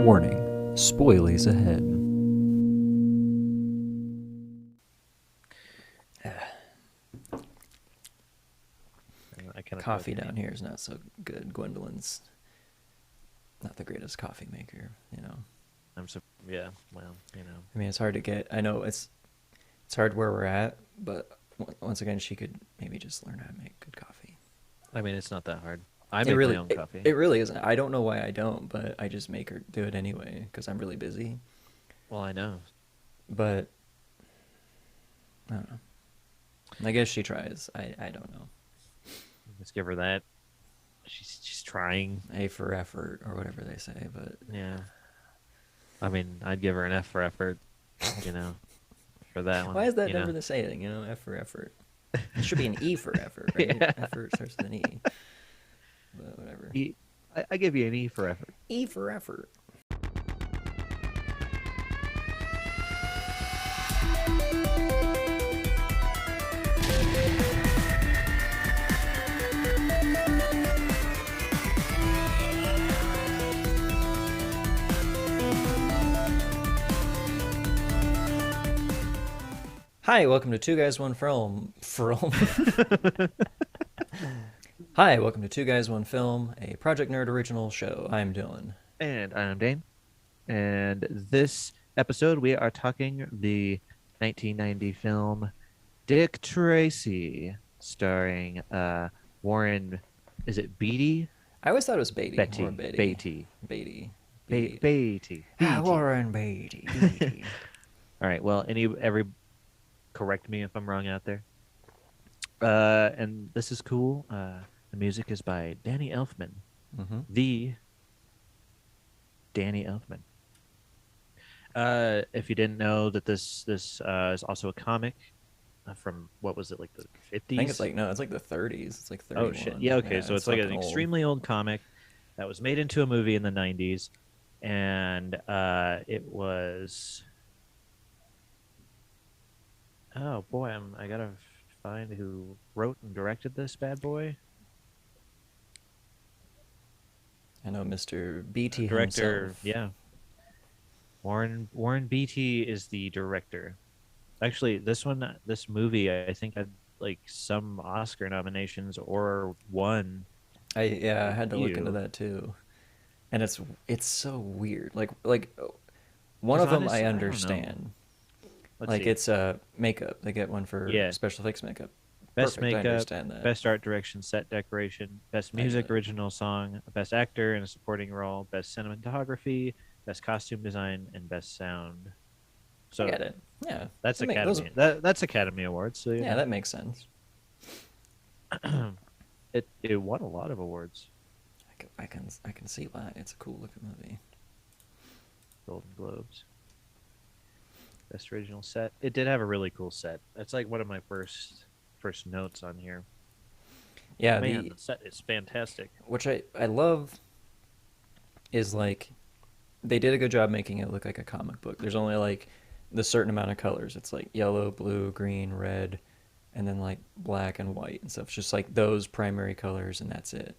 Warning, spoilies ahead. Coffee down here is not so good. Gwendolyn's not the greatest coffee maker, you know. Yeah, well, you know. I mean, it's hard to get. I know it's hard where we're at, but once again, she could maybe just learn how to make good coffee. I mean, it's not that hard. I make my own coffee. It really isn't. I don't know why I don't, but I just make her do it anyway because I'm really busy. Well, I know. But I don't know. I guess she tries. I don't know. Let's give her that. She's trying. A for effort or whatever they say, but Yeah. I mean, I'd give her an F for effort, you know, for that one. Why is that never the saying, you know, F for effort? It should be an E for effort, right? Yeah. Effort starts with an E. But whatever. I give you an E for effort. E for effort. Hi, welcome to Two Guys One Film. Hi, welcome to Two Guys One Film, a Project Nerd original show. I'm Dylan. And I'm Dane. And this episode, we are talking the 1990 film Dick Tracy, starring Warren, is it Beatty? I always thought it was Beatty. Betty. Or Betty. Beatty. Beatty. Beatty. Warren Beatty. All right, well, every correct me if I'm wrong out there. And this is cool. The music is by Danny Elfman. Mm-hmm. The Danny Elfman. If you didn't know that this is also a comic from, what was it, like the 50s? I think it's like the 30s. It's like 31. Oh shit. Yeah, okay. So it's like an extremely old comic that was made into a movie in the 90s, and it was, oh boy, I gotta find who wrote and directed this bad boy. I know Mr. Beatty Director, himself. yeah. Warren Beatty is the director. Actually, this movie, I think had like some Oscar nominations or won. I had to look into that too, and it's so weird. Like one of them I understand. It's makeup. They get one for special effects makeup. Best Perfect, makeup, I understand that. best art direction, set decoration, best music, original song, best actor in a supporting role, best cinematography, best costume design, and best sound. So I get it. Yeah, that's Academy. That's Academy Awards. So, yeah, that makes sense. It won a lot of awards. I can see why. It's a cool looking movie. Golden Globes. Best original set. It did have a really cool set. That's like one of my first notes on here. Yeah, man, the set is fantastic. Which I love is like they did a good job making it look like a comic book. There's only like the certain amount of colors. It's like yellow, blue, green, red, and then like black and white and stuff. It's just like those primary colors and that's it.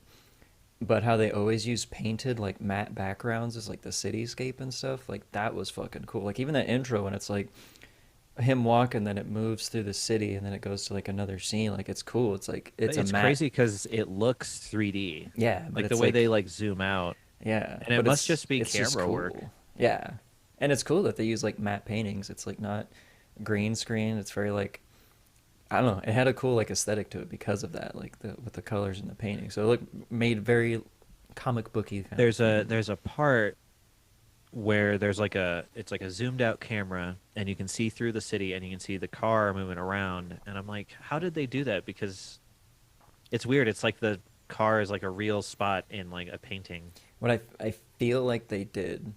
But how they always use painted like matte backgrounds is like the cityscape and stuff. Like that was fucking cool. Like even that intro when it's like him walking, then it moves through the city and then it goes to like another scene. Like it's cool. It's like it's crazy because it looks 3D. Yeah, like the way they like zoom out. Yeah, and it must just be camera work. Yeah, and it's cool that they use like matte paintings. It's like not green screen. It's very like, I don't know. It had a cool like aesthetic to it because of that, like with the colors and the painting. So it made very comic booky. There's a part where it's like a zoomed out camera and you can see through the city and you can see the car moving around, and I'm like, how did they do that? Because it's weird. It's like the car is like a real spot in like a painting. What I feel like they did,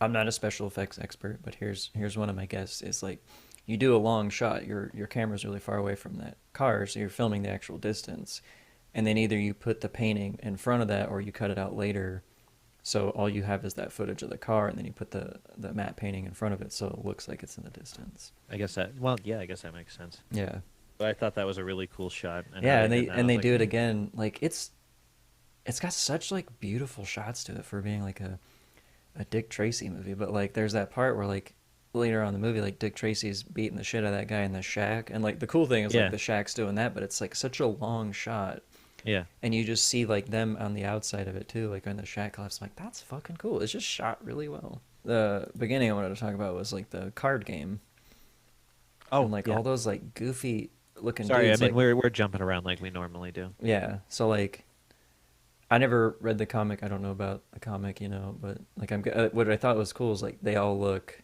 I'm not a special effects expert, but here's one of my guesses is like you do a long shot, your camera's really far away from that car, so you're filming the actual distance, and then either you put the painting in front of that or you cut it out later, so all you have is that footage of the car, and then you put the matte painting in front of it so it looks like it's in the distance. I guess that makes sense. Yeah. But I thought that was a really cool shot. Yeah, and they do it again. Like it's got such like beautiful shots to it for being like a Dick Tracy movie, but like there's that part where like later on in the movie, like Dick Tracy's beating the shit out of that guy in the shack, and like the cool thing is like Yeah, the shack's doing that, but it's like such a long shot, yeah. and you just see like them on the outside of it too, like in the shack collapse. I'm like, that's fucking cool. It's just shot really well. The beginning I wanted to talk about was like the card game, and Oh, like yeah. all those like goofy looking Sorry, I dudes, mean like we're jumping around like we normally do. yeah. So like I never read the comic. I don't know about the comic, but like what I thought was cool is like they all look.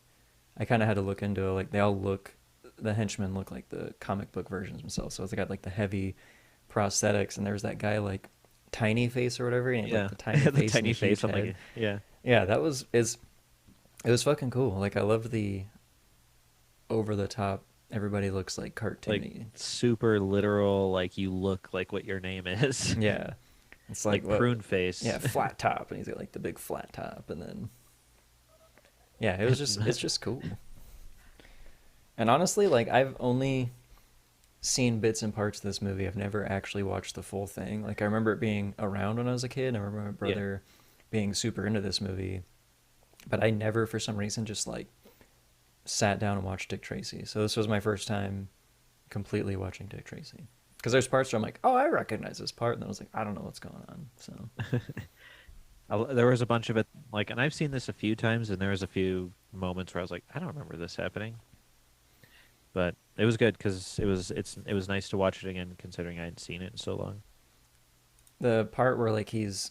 I kind of had to look into it. Like they all look, the henchmen look like the comic book versions themselves. So it's got like the heavy prosthetics, and there's that guy like Tiny Face or whatever. And he had like Yeah, the tiny the face and the tiny huge face on head. like yeah, Yeah, that was is it was fucking cool. Like I loved the over the top. Everybody looks like like cartoony. super literal. Like you look like what your name is, Yeah, it's like like what? prune face. Yeah, flat top, and he's got like the big flat top, and then yeah, it was just it's just cool. And honestly, like I've only seen bits and parts of this movie. I've never actually watched the full thing. Like I remember it being around when I was a kid. I remember my Yeah. brother being super into this movie, but I never, for some reason, just like sat down and watched Dick Tracy. So this was my first time completely watching Dick Tracy. Because there's parts where I'm like, oh, I recognize this part, and then I was like, I don't know what's going on. So There was a bunch of it, like, and I've seen this a few times, and there was a few moments where I was like, I don't remember this happening, but it was good because it was nice to watch it again, considering I hadn't seen it in so long. the part where like he's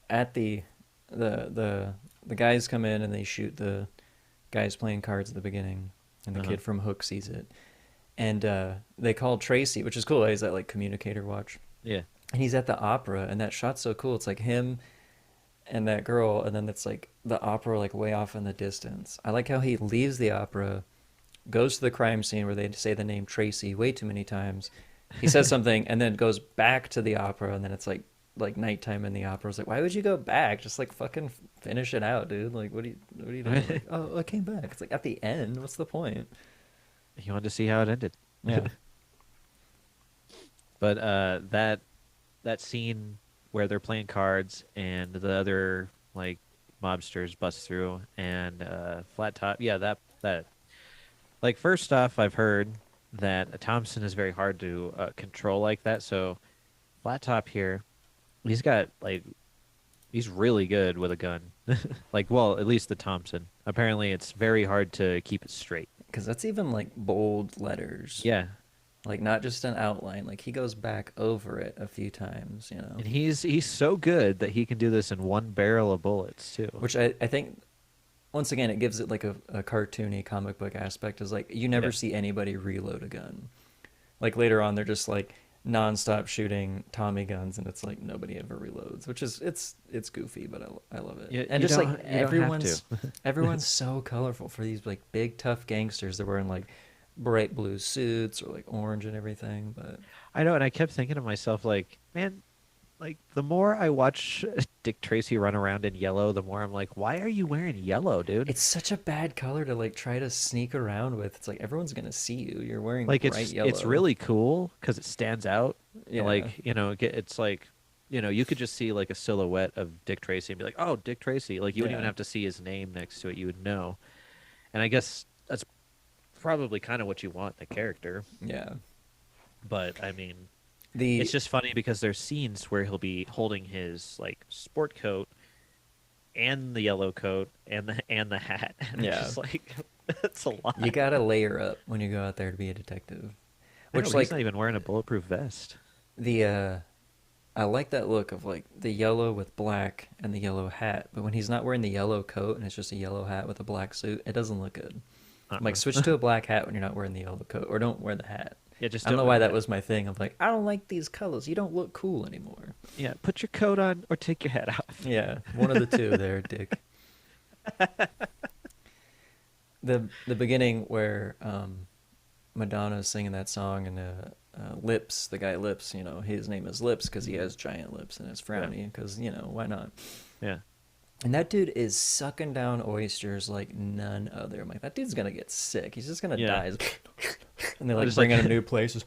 at the the the guys come in and they shoot the guys playing cards at the beginning, and the Uh-huh. kid from Hook sees it, and they call Tracy, which is cool. He's that like communicator watch, Yeah, and he's at the opera, and that shot's so cool. It's like him and that girl, and then it's like the opera like way off in the distance. I like how he leaves the opera, goes to the crime scene where they say the name Tracy way too many times. He says something and then goes back to the opera, and then it's like nighttime in the opera. It's like, why would you go back? Just like fucking finish it out, dude. Like what are you doing? Like, oh, I came back. It's like at the end. What's the point? he wanted to see how it ended. Yeah. But that scene where they're playing cards and the other like mobsters bust through and flat top, yeah, that like first off, I've heard that a Thompson is very hard to control like that. So flat top here, he's got like he's really good with a gun. Like, well, at least the Thompson. Apparently, it's very hard to keep it straight. Because that's even like bold letters. Yeah, Like not just an outline. Like he goes back over it a few times, and he's so good that he can do this in one barrel of bullets too. Which I think once again it gives it like a cartoony comic book aspect. Is like you Yeah. never see anybody reload a gun. Like later on they're just like nonstop shooting Tommy guns, and it's like nobody ever reloads, which is it's goofy, but I love it. And You just like don't have everyone's to. everyone's so colorful for these like big tough gangsters. They're wearing like bright blue suits or like orange and everything, but I know, and I kept thinking to myself, like, man, like the more I watch Dick Tracy run around in yellow, the more I'm like, why are you wearing yellow, dude? it's such a bad color to like try to sneak around with. It's like everyone's gonna see you. You're wearing Like bright it's yellow. really cool because it stands out. Yeah. Like it's like you could just see like a silhouette of Dick Tracy and be like, oh, Dick Tracy. Like you wouldn't even Yeah. have to see his name next to it. You would know. And I guess that's probably kind of what you want in a character. Yeah. But I mean, The it's just funny because there's scenes where he'll be holding his like sport coat and the yellow coat and the hat. And Yeah. it's just like that's a lot. you gotta layer up when you go out there to be a detective. I know, Which but like he's not even wearing a bulletproof vest. the I like that look of like the yellow with black and the yellow hat, but when he's not wearing the yellow coat and it's just a yellow hat with a black suit, it doesn't look good. I'm like, switch to a black hat when you're not wearing the yellow coat, or don't wear the hat. Yeah, just I don't know don't why wear that the hat. was my thing. I'm like, I don't like these colors. You don't look cool anymore. Yeah, put your coat on or take your hat off. Yeah, one of the two there, Dick. The beginning where Madonna's singing that song, and Lips, the guy Lips, his name is Lips because he has giant lips and it's frowny because why not? Yeah. And that dude is sucking down oysters like none other. I'm like, that dude's gonna get sick. He's just gonna Yeah. die. And they like just bring like- in a new place. Just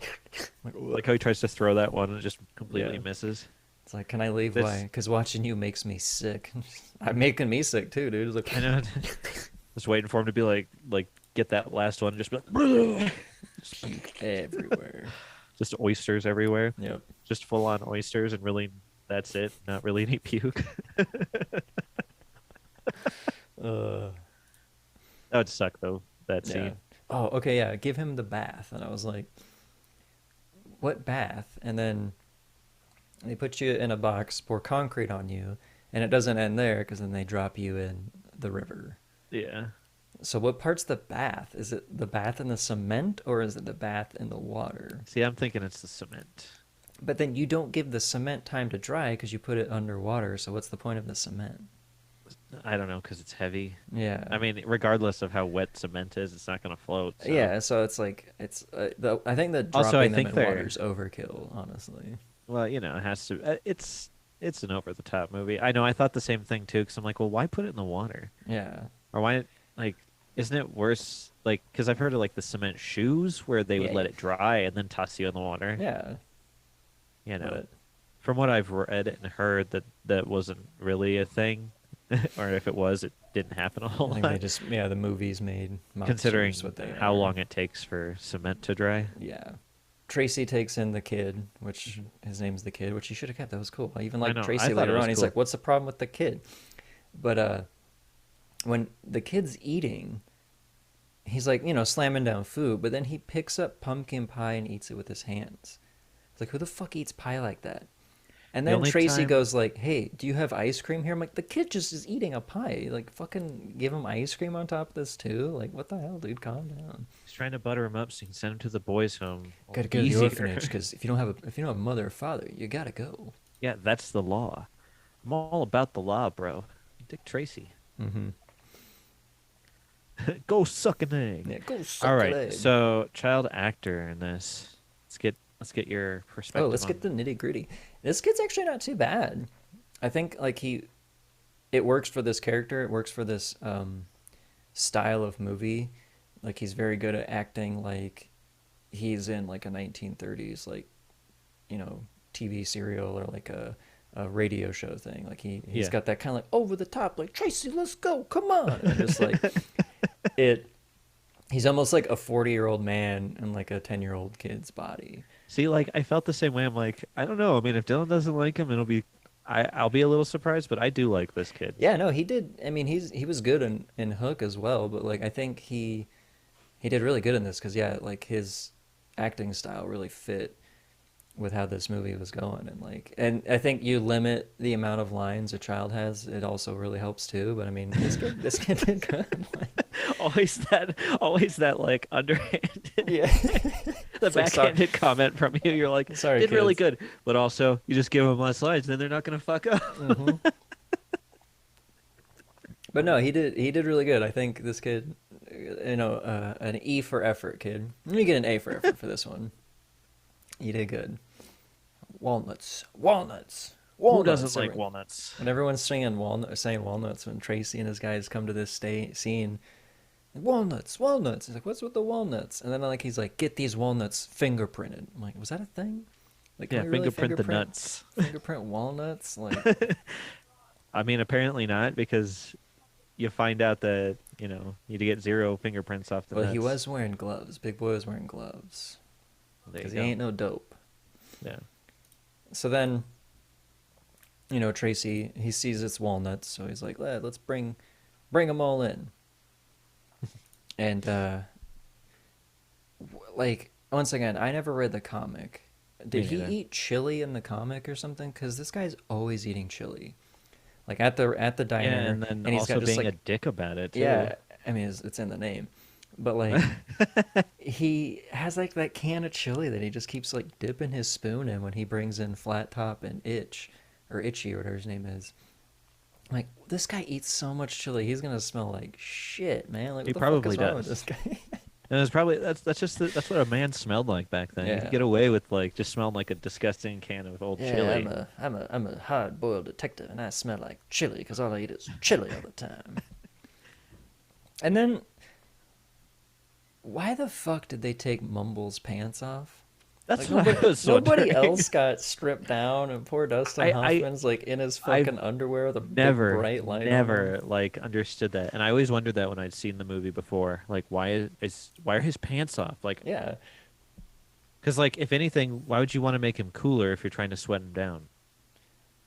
like, Like how he tries to throw that one and it just completely Yeah. misses. It's It's like, can I leave? Why? This Because watching you makes me sick. I'm making me sick too, dude. It's like, I know. Just waiting for him to be like get that last one, just be like, puke everywhere. just oysters everywhere, Yep. just full on oysters, and really that's it. Not really any puke. Uh, That would suck though. That yeah. scene. Oh, okay, yeah. Give him the bath, and I was like, what bath? And then they put you in a box, pour concrete on you, and it doesn't end there because then they drop you in the river. Yeah. So what part's the bath? Is it the bath in the cement or is it the bath in the water? See, I'm thinking it's the cement. But then you don't give the cement time to dry because you put it underwater. So what's the point of the cement? I don't know because it's heavy. Yeah. I mean, regardless of how wet cement is, it's not going to float. So. Yeah, so it's like I think that Also, I dropping them think in they're water is overkill, honestly. well, it has to. It's an over the top movie. I know. I thought the same thing too because I'm like, well, why put it in the water? Yeah. Or why like isn't it worse like because I've heard of like the cement shoes where they would Yeah. let it dry and then toss you in the water. Yeah. You know. But From what I've read and heard that wasn't really a thing or if it was it didn't happen a whole I think they lot just the movies made considering monsters what they how are. long it takes for cement to dry. Yeah. Tracy takes in the kid, which his name's the kid, which he should have kept. That was cool. I even I like know. I Tracy thought it later was on. He's cool. like, "What's the problem with the kid?" But when the kid's eating, he's like, slamming down food, but then he picks up pumpkin pie and eats it with his hands. It's like, who the fuck eats pie like that? And The then only Tracy time goes like, "Hey, do you have ice cream here?" I'm like, the kid just is eating a pie. Like, fucking give him ice cream on top of this too. Like, what the hell, dude? Calm down. he's trying to butter him up so he can send him to the boys' home Gotta go to the easier. orphanage because if you don't have a mother or father, you gotta go. Yeah, that's the law. I'm all about the law, bro. Dick Tracy. Mm-hmm. Go suck an egg. Yeah, go suck All an right, egg. so child actor in this. Let's get your Oh, perspective let's on. get the nitty gritty. This kid's actually not too bad. I think like it works for this character. It works for this style of movie. Like he's very good at acting like he's in like a 1930s like TV serial or like a radio show thing. Like he's Yeah. got that kind of like over the top like Tracy, let's go, come on, and just like it. He's almost like a 40-year-old man in like a 10-year-old kid's body. See, like I felt the same way. I'm like, I don't know. I mean, if Dylan doesn't like him, I'll be a little surprised, but I do like this kid. Yeah, no, he did. I mean, he was good in Hook as well, but like I think he did really good in this because yeah, like his acting style really fit with how this movie was going and I think you limit the amount of lines a child has. It also really helps too. But I mean, this kid did good. Like, always that like underhanded, yeah, the it's like, sorry, backhanded comment from you. You're like, sorry, did really kids. good, but also you just give them less lines, then they're not gonna fuck up. Hmm. But no, he did really good. I think this kid, an E for effort, kid. Let me get an A for effort for this one. You did good. Walnuts, walnuts, Who walnuts. doesn't like walnuts? And everyone's saying walnuts when Tracy and his guys come to this scene. Walnuts, walnuts. He's like, what's with the walnuts? And then like he's like, get these walnuts fingerprinted. I'm like, was that a thing? Like, Yeah, can we really fingerprint the nuts. fingerprint walnuts? Like, I mean, apparently not because you find out that you get 0 fingerprints off the well, nuts. he was wearing gloves. Big boy was wearing gloves There you because he go. ain't no dope. Yeah. So then, Tracy, he sees it's walnuts, so he's like, let's bring them all in. And like once again, I never read the comic. Did Me he neither. eat chili in the comic or something? Because this guy's always eating chili, like at the diner, Yeah, and then he's also got just being like a dick about it too. yeah. I mean, it's in the name, but like he has like that can of chili that he just keeps like dipping his spoon in when he brings in Flat Top and Itchy or whatever his name is. Like, this guy eats so much chili, he's gonna smell like shit, man. Like, He what the fuck probably is wrong with does. this guy? And it's probably that's what a man smelled like back then. You Yeah. could get away with like just smelling like a disgusting can of old Yeah, chili. I'm a hard-boiled detective, and I smell like chili because all I eat is chili all the time. And then, why the fuck did they take Mumble's pants off? That's Like what I was nobody wondering. else got stripped down, and poor Dustin I Hoffman's like in his I've fucking underwear with a big never, bright light on him. never like understood that, and I always wondered that when I'd seen the movie before. Like, why are his pants off? Like, Yeah, because like if anything, why would you want to make him cooler if you're trying to sweat him down?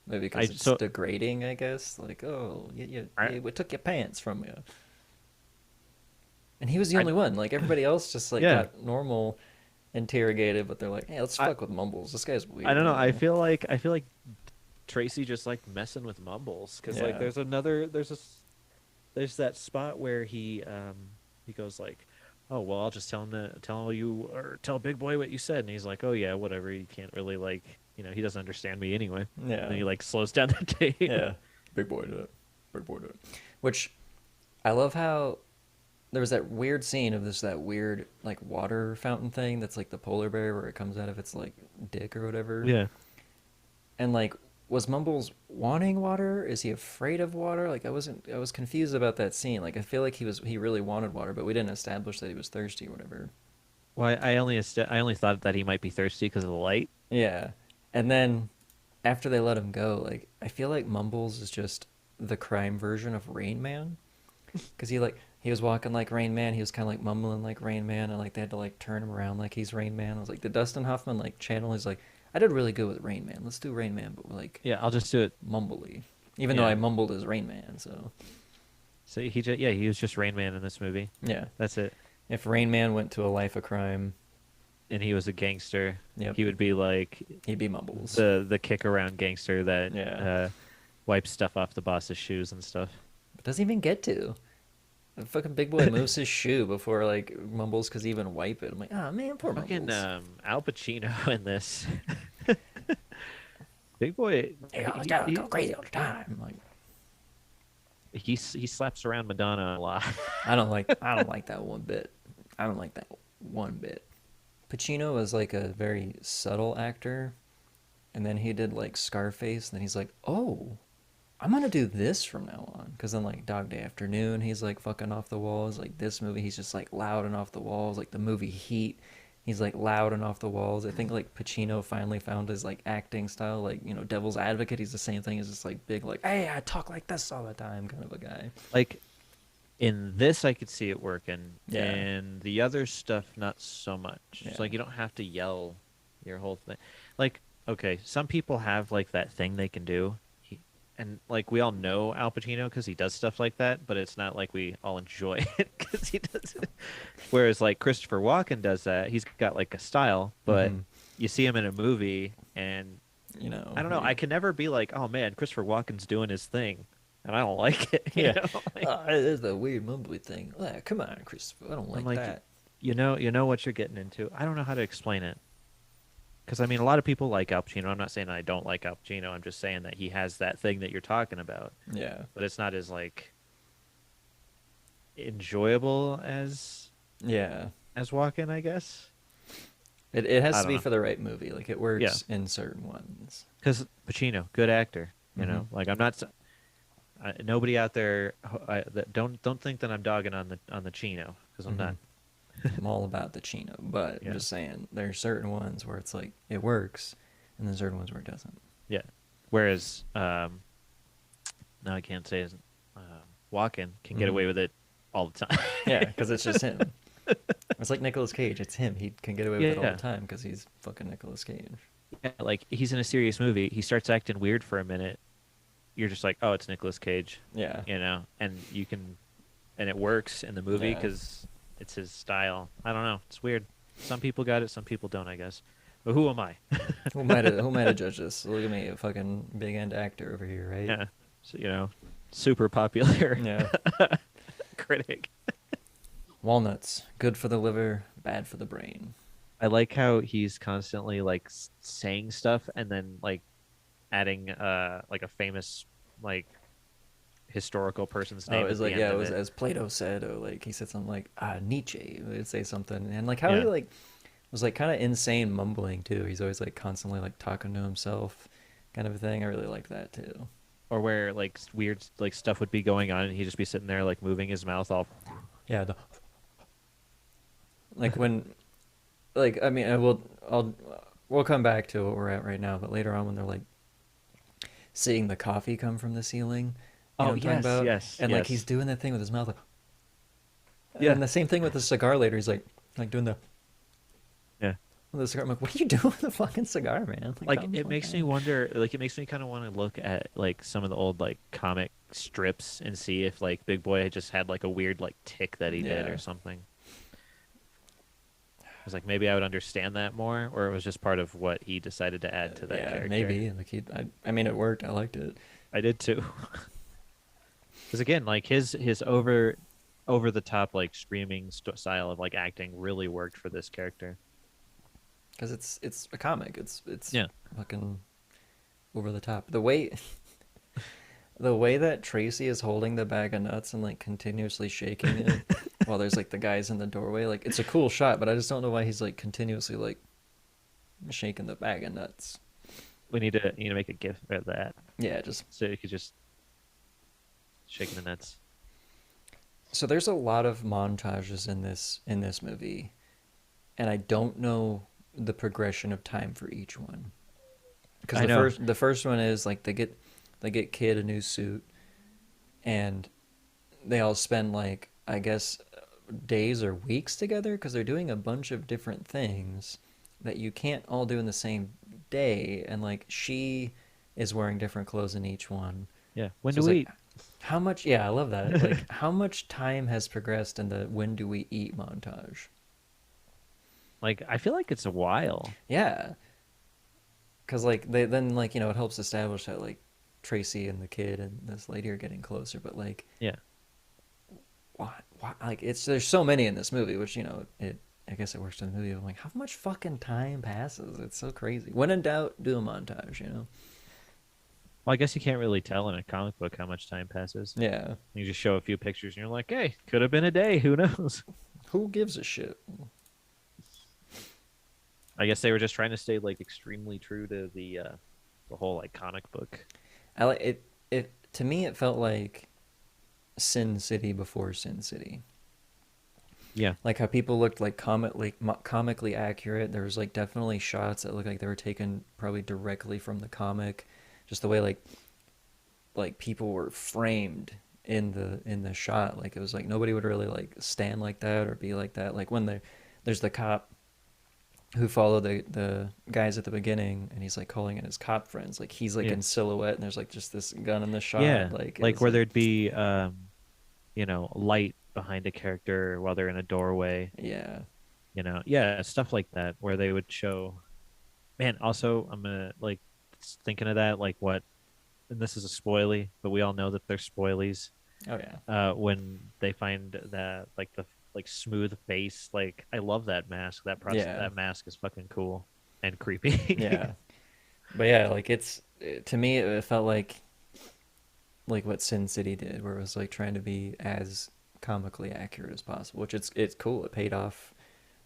maybe I because it's so degrading, I guess. Like, oh, I we took your pants from you, and he was the I only one. Like everybody else just like yeah. got normal interrogated, but they're like, hey, let's I fuck with Mumbles. This guy's I weird don't know. now. I feel like Tracy just like messing with Mumbles because like Yeah, there's that spot where he goes like, oh well, I'll just tell you or tell Big Boy what you said, and he's like, oh yeah, whatever. He can't really like he doesn't understand me anyway. And then yeah, he like slows down the tape. yeah. Big boy did it. Big boy did it. Which I love how there was that weird scene of that weird like water fountain thing that's like the polar bear where it comes out of its like dick or whatever. Yeah. And like was Mumbles wanting water? Is he afraid of water? Like I was confused about that scene. Like I feel like he really wanted water, but we didn't establish that he was thirsty or whatever. Well, I only thought that he might be thirsty because of the light. Yeah. And then after they let him go, like I feel like Mumbles is just the crime version of Rain Man. Because he was walking like Rain Man, he was kind of like mumbling like Rain Man, and like they had to like turn him around like he's Rain Man. I was like, the Dustin Hoffman like channel is like, I did really good with Rain Man. Let's do Rain Man, but like Yeah, I'll just do it. mumbly. Even though Yeah. I mumbled as Rain Man, so So he was just Rain Man in this movie. yeah. That's it. If Rain Man went to a life of crime, And he was a gangster. yep, He would be like he'd be Mumbles. the kick around gangster that Yeah, wipes stuff off the boss's shoes and stuff. but doesn't even get to. The fucking big boy moves his shoe before like Mumbles could even wipe it. I'm like, oh man, poor Fucking Mumbles. Al Pacino in this. Big boy, Yeah, I gotta go crazy all the time. Like, he slaps around Madonna a lot. I don't like that one bit. I don't like that one bit. Pacino was like a very subtle actor, and then he did like Scarface, and then he's like, oh, I'm gonna do this from now on. Because then like Dog Day Afternoon, he's like fucking off the walls. Like this movie, he's just like loud and off the walls. Like the movie Heat, he's like loud and off the walls. I think like Pacino finally found his like acting style. Like Devil's Advocate, he's the same thing. He's just like big, like hey, I talk like this all the time, kind of a guy. Like in this, I could see it working. Yeah, And the other stuff, not so much. It's yeah, like you don't have to yell your whole thing. Like, okay, some people have like that thing they can do. And like we all know Al Pacino because he does stuff like that, but it's not like we all enjoy it because he does it. Whereas like Christopher Walken does that. He's got like a style, but hmm you see him in a movie and I don't know. I can never be like, oh man, Christopher Walken's doing his thing, and I don't like it. You Yeah. know, like, There's the weird mumbly thing. Come on, Christopher. I don't I'm like like, that. you know what you're getting into. I don't know how to explain it because I mean, a lot of people like Al Pacino. I'm not saying I don't like Al Pacino. I'm just saying that he has that thing that you're talking about, Yeah. but it's not as like enjoyable Yeah. as Walken, I guess. It has I to don't be know. for the right movie. Like it Yeah, works in certain ones. because Pacino, good actor. You hmm know, like I'm not. Nobody out there that don't think that I'm dogging on the Chino because I'm hmm not. I'm all about the Chino, but I'm Yeah, just saying there are certain ones where it's like it works, and then certain ones where it doesn't. yeah. Whereas now I can't say his Walken can get hmm away with it all the time. Yeah, because it's just him. It's like Nicolas Cage. It's him. He can get away with it all Yeah, the time because he's fucking Nicolas Cage. yeah. Like he's in a serious movie, he starts acting weird for a minute. You're just like, oh, it's Nicolas Cage, Yeah. you know, and and it works in the movie Yeah. because it's his style. I don't know. It's weird. Some people got it, some people don't, I guess. But who am I? Who might have judged this? Look at me, a fucking big end actor over here, right? Yeah. So, super popular Yeah. critic. Walnuts, good for the liver, bad for the brain. I like how he's constantly like saying stuff and then like adding like a famous like historical person's Oh, name it at was the like end yeah, it of was it. as Plato said, or like he said something like Nietzsche would say something, and like how he Yeah. like was like kind of insane mumbling too. He's always like constantly like talking to himself, kind of a thing. I really like that too. Or where like weird like stuff would be going on and he'd just be sitting there like moving his mouth all Yeah, like when like I mean, we'll come back to what we're at right now, but later on when they're like seeing the coffee come from the ceiling, you know Oh what I'm talking yes, about? yes, And like he's yes. doing that thing with his mouth, like, Yeah, and the same thing with the cigar later. He's like doing yeah. the cigar. I'm like, what are you doing with the fucking cigar, man? Like, Like calm the it fuck makes me down. wonder. Like it makes me kind of want to look at like some of the old like comic strips and see if like Big Boy had just had like a weird like tick that he did Yeah, or something. I was like, maybe I would understand that more, or it was just part of what he decided to add to that yeah, character. maybe. Like I mean, it worked. I liked it I did too. Because again, like his over the top like screaming style of like acting really worked for this character. because it's a comic. It's Yeah, fucking over the top. The way that Tracy is holding the bag of nuts and like continuously shaking it while there's like the guys in the doorway, like it's a cool shot, but I just don't know why he's like continuously like shaking the bag of nuts. we need to make a gif of that Yeah, just so you could just shaking the nuts. so there's a lot of montages in this movie, and I don't know the progression of time for each one. Because I the know. first one is like they get Kid a new suit, and they all spend like I guess days or weeks together because they're doing a bunch of different things that you can't all do in the same day, and like she is wearing different clothes in each one. Yeah. When So do it's we like eat? how much, yeah, I love that. Like how much time has progressed in the when do we eat montage? Like I feel like it's a while. Yeah, because like they then like it helps establish that like Tracy and the kid and this lady are getting closer, but like Yeah. why like it's there's so many in this movie, which it I guess it works in the movie. I'm like, how much fucking time passes? It's so crazy. When in doubt, do a montage. Well, I guess you can't really tell in a comic book how much time passes. Yeah. You just show a few pictures and you're like, hey, could have been a day. Who knows? Who gives a shit? I guess they were just trying to stay like extremely true to the whole like comic book. I like it. It to me, it felt like Sin City before Sin City. Yeah. Like how people looked like comically accurate. There was like definitely shots that looked like they were taken probably directly from the comic. Just the way like people were framed in the shot. Like it was like nobody would really like stand like that or be like that. Like when there's the cop who followed the guys at the beginning, and he's like calling in his cop friends. Like he's like Yeah. in silhouette, and there's like just this gun in the shot. Yeah. Like it Like was where like there'd be light behind a character while they're in a doorway, yeah, Yeah, stuff like that where they would show. Man, also I'm gonna like thinking of that like what, and this is a spoilie, but we all know that they're spoilies. oh yeah, When they find that like the like smooth face, like I love that mask. yeah, That mask is fucking cool and creepy. yeah. But yeah, like to me it felt like what Sin City did, where it was like trying to be as comically accurate as possible, which it's cool. It paid off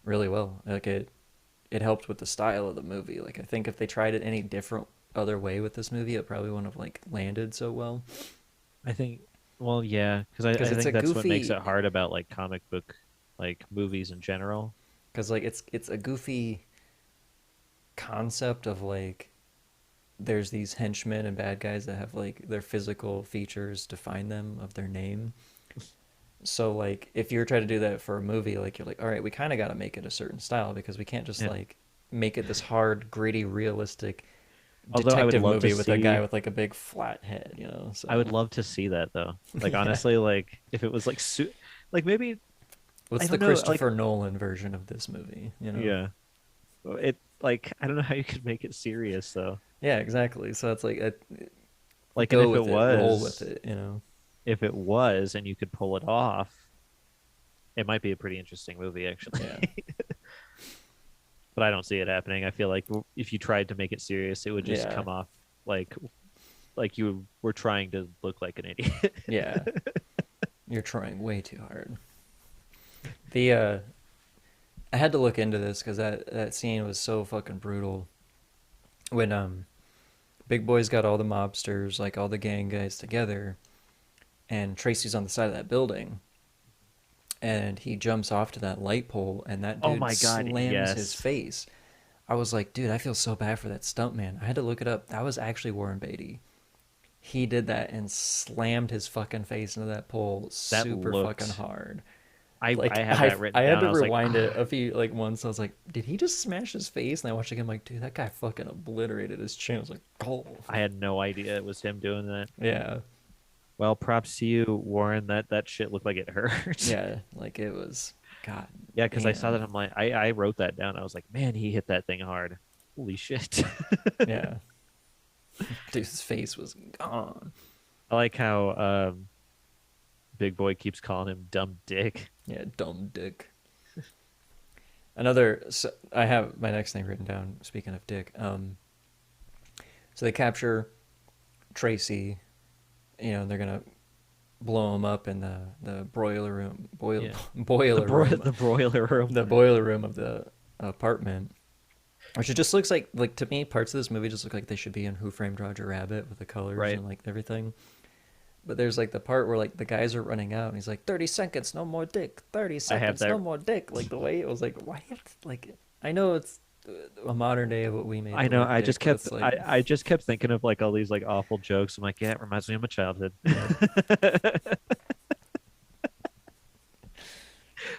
really well. Like it helped with the style of the movie. Like I think if they tried it any different other way with this movie, it probably wouldn't have like landed so well. I think, well, yeah, because Because I it's a think that's what makes it goofy, hard about like comic book like movies in general. because like it's a goofy concept of like there's these henchmen and bad guys that have like their physical features define them of their name. So like if you're trying to do that for a movie, like you're like, all right, we kind of got to make it a certain style because we can't just Yeah. like make it this hard, gritty, realistic Although I would detective love to movie with a guy see, with like a big flat head. I would So love to see that though. Like yeah, honestly, like if it was like like maybe I what's the don't know, like Christopher Nolan version of this movie? yeah, it like I don't know how you could make it serious though. Yeah, exactly. So it's like Like, and go with it, roll with it. if it was, and you could pull it off, it might be a pretty interesting movie actually. Yeah, But I don't see it happening. I feel like if you tried to make it serious, it would just yeah, come off like you were trying to look like an idiot. yeah. You're trying way too hard. The I had to look into this because that scene was so fucking brutal. When Big Boy's got all the mobsters, like all the gang guys together, and Tracy's on the side of that building, and he jumps off to that light pole, and that Oh dude my God, slams his yes. face. I was like, dude, I feel so bad for that stuntman. I had to look it up. That was actually Warren Beatty. He did that and slammed his fucking face into that pole That super fucking looked. hard. I Like had that I written had down. to I was like, rewind it ah, a few like once. I was like, did he just smash his face? And I watched it again. I'm like, dude, that guy fucking obliterated his chin. I was like, oh I had no idea it was him doing that. yeah, Well, props to you, Warren. That shit looked like it hurt. yeah. Like it was, god Yeah, because I saw damn, that. I'm like, I wrote that down. I was like, man, he hit that thing hard. Holy shit. yeah. Dude, his face was gone. I like how Big Boy keeps calling him dumb dick. Yeah, dumb dick. Another. So I have my next thing written down. Speaking of dick, so they capture Tracy. You know, they're gonna blow him up in the broiler room, Yeah. boiler room, The broiler room. the boiler room of the apartment. Which it just looks like to me, parts of this movie just look like they should be in Who Framed Roger Rabbit with the colors Right. and like everything. But there's like the part where like the guys are running out and he's like 30 seconds, no more dick. 30 I have seconds, no that. more dick. Like the way it was like, why do you have to, like I know it's a modern day of what we made I the know. word I dick, just but kept. it's like I just kept thinking of like all these like awful jokes. I'm like, yeah, it reminds me of my childhood. yeah.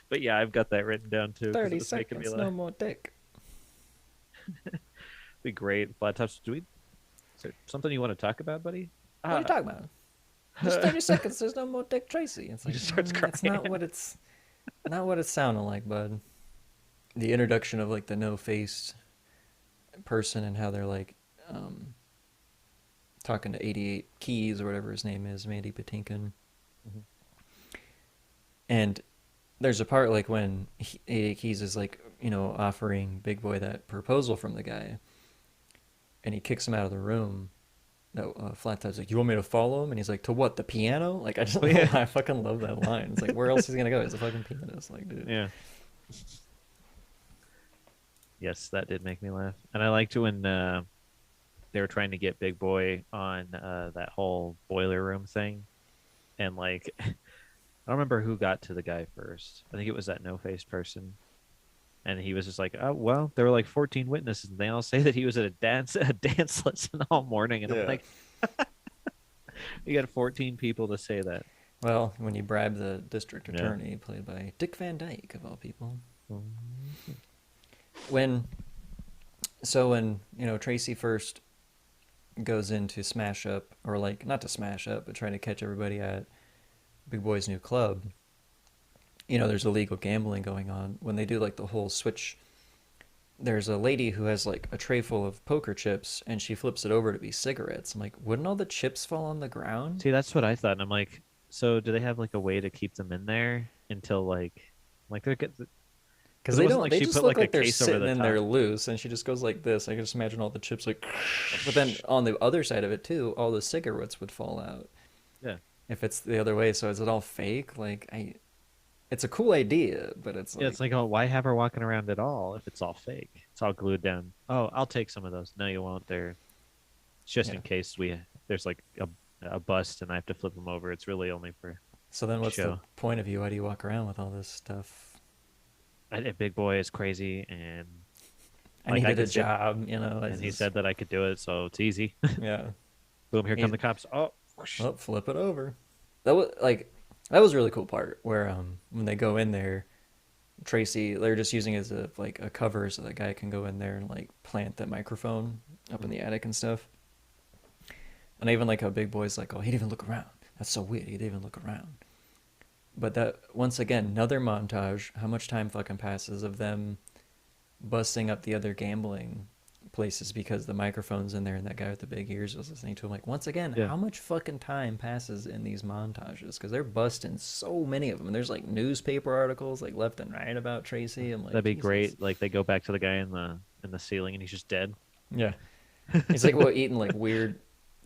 But yeah, I've got that written down too because it 30 was making me seconds, laugh. no more dick. Be great. Flat tops. Is there something you want to talk about, buddy? What are you Ah, talking about? Just 30 seconds, there's no more Dick Tracy. It's he like, just starts that's crying. not what it sounded like, bud. The introduction of like the no-faced person and how they're like um, talking to 88 Keys or whatever his name is, Mandy Patinkin. Mhm. And there's a part like when 88 Keys is like, you know, offering Big Boy that proposal from the guy, and he kicks him out of the room. No, Flat Top's like, you want me to follow him? And he's like, to what? The piano? Like, I just, Oh yeah, I fucking love that line. It's like, where else is he gonna go? He's a fucking pianist, like, dude. yeah. Yes, that did make me laugh, and I liked when they were trying to get Big Boy on that whole boiler room thing, and like I don't remember who got to the guy first. I think it was that no-faced person, and he was just like, "Oh well, there were like 14 witnesses, and they all say that he was at a dance lesson all morning." And I'm Yeah. like, "You got 14 people to say that." Well, when you bribe the district Yeah. attorney, played by Dick Van Dyke of all people, Mhm. when when you know Tracy first goes in to smash up, or like not to smash up, but trying to catch everybody at Big Boy's new club. You know, there's illegal gambling going on. When they do like the whole switch, there's a lady who has like a tray full of poker chips, and she flips it over to be cigarettes. I'm like, wouldn't all the chips fall on the ground? See, that's what I thought, and I'm like, "So do they have like a way to keep them in there until like they're because Because it they wasn't don't. like They she just put look like a like they're case over sitting the in there top." loose, and she just goes like this. I can just imagine all the chips like. But then on the other side of it too, all the cigarettes would fall out Yeah. if it's the other way. So is it all fake? Like I, it's a cool idea, but it's Yeah, like it's like, oh, why have her walking around at all if it's all fake? It's all glued down. Oh, I'll take some of those. No, you won't. They're it's just yeah. in case there's like a bust and I have to flip them over. It's really only for So then, what's the show. point of you? Why do you walk around with all this stuff? Big Boy is crazy, and I like I needed a could sit, job, you know. and he said that I could do it, so it's easy. Yeah. Boom, here come He's, the cops. Oh, whoosh. oh, flip it over. That was like that was a really cool part where when they go in there, Tracy they're just using it as a like a cover so that guy can go in there and like plant that microphone up in the attic and stuff. And I even like how Big Boy's like, oh, he didn't even look around. That's so weird. He didn't even look around. But that once again, another montage. How much time fucking passes of them busting up the other gambling places because the microphone's in there and that guy with the big ears was listening to him. Like once again, Yeah, how much fucking time passes in these montages? Because they're busting so many of them. And there's like newspaper articles like left and right about Tracy. I'm like, that'd be Jesus. great. Like they go back to the guy in the ceiling, and he's just dead. Yeah. He's like, what, eating like weird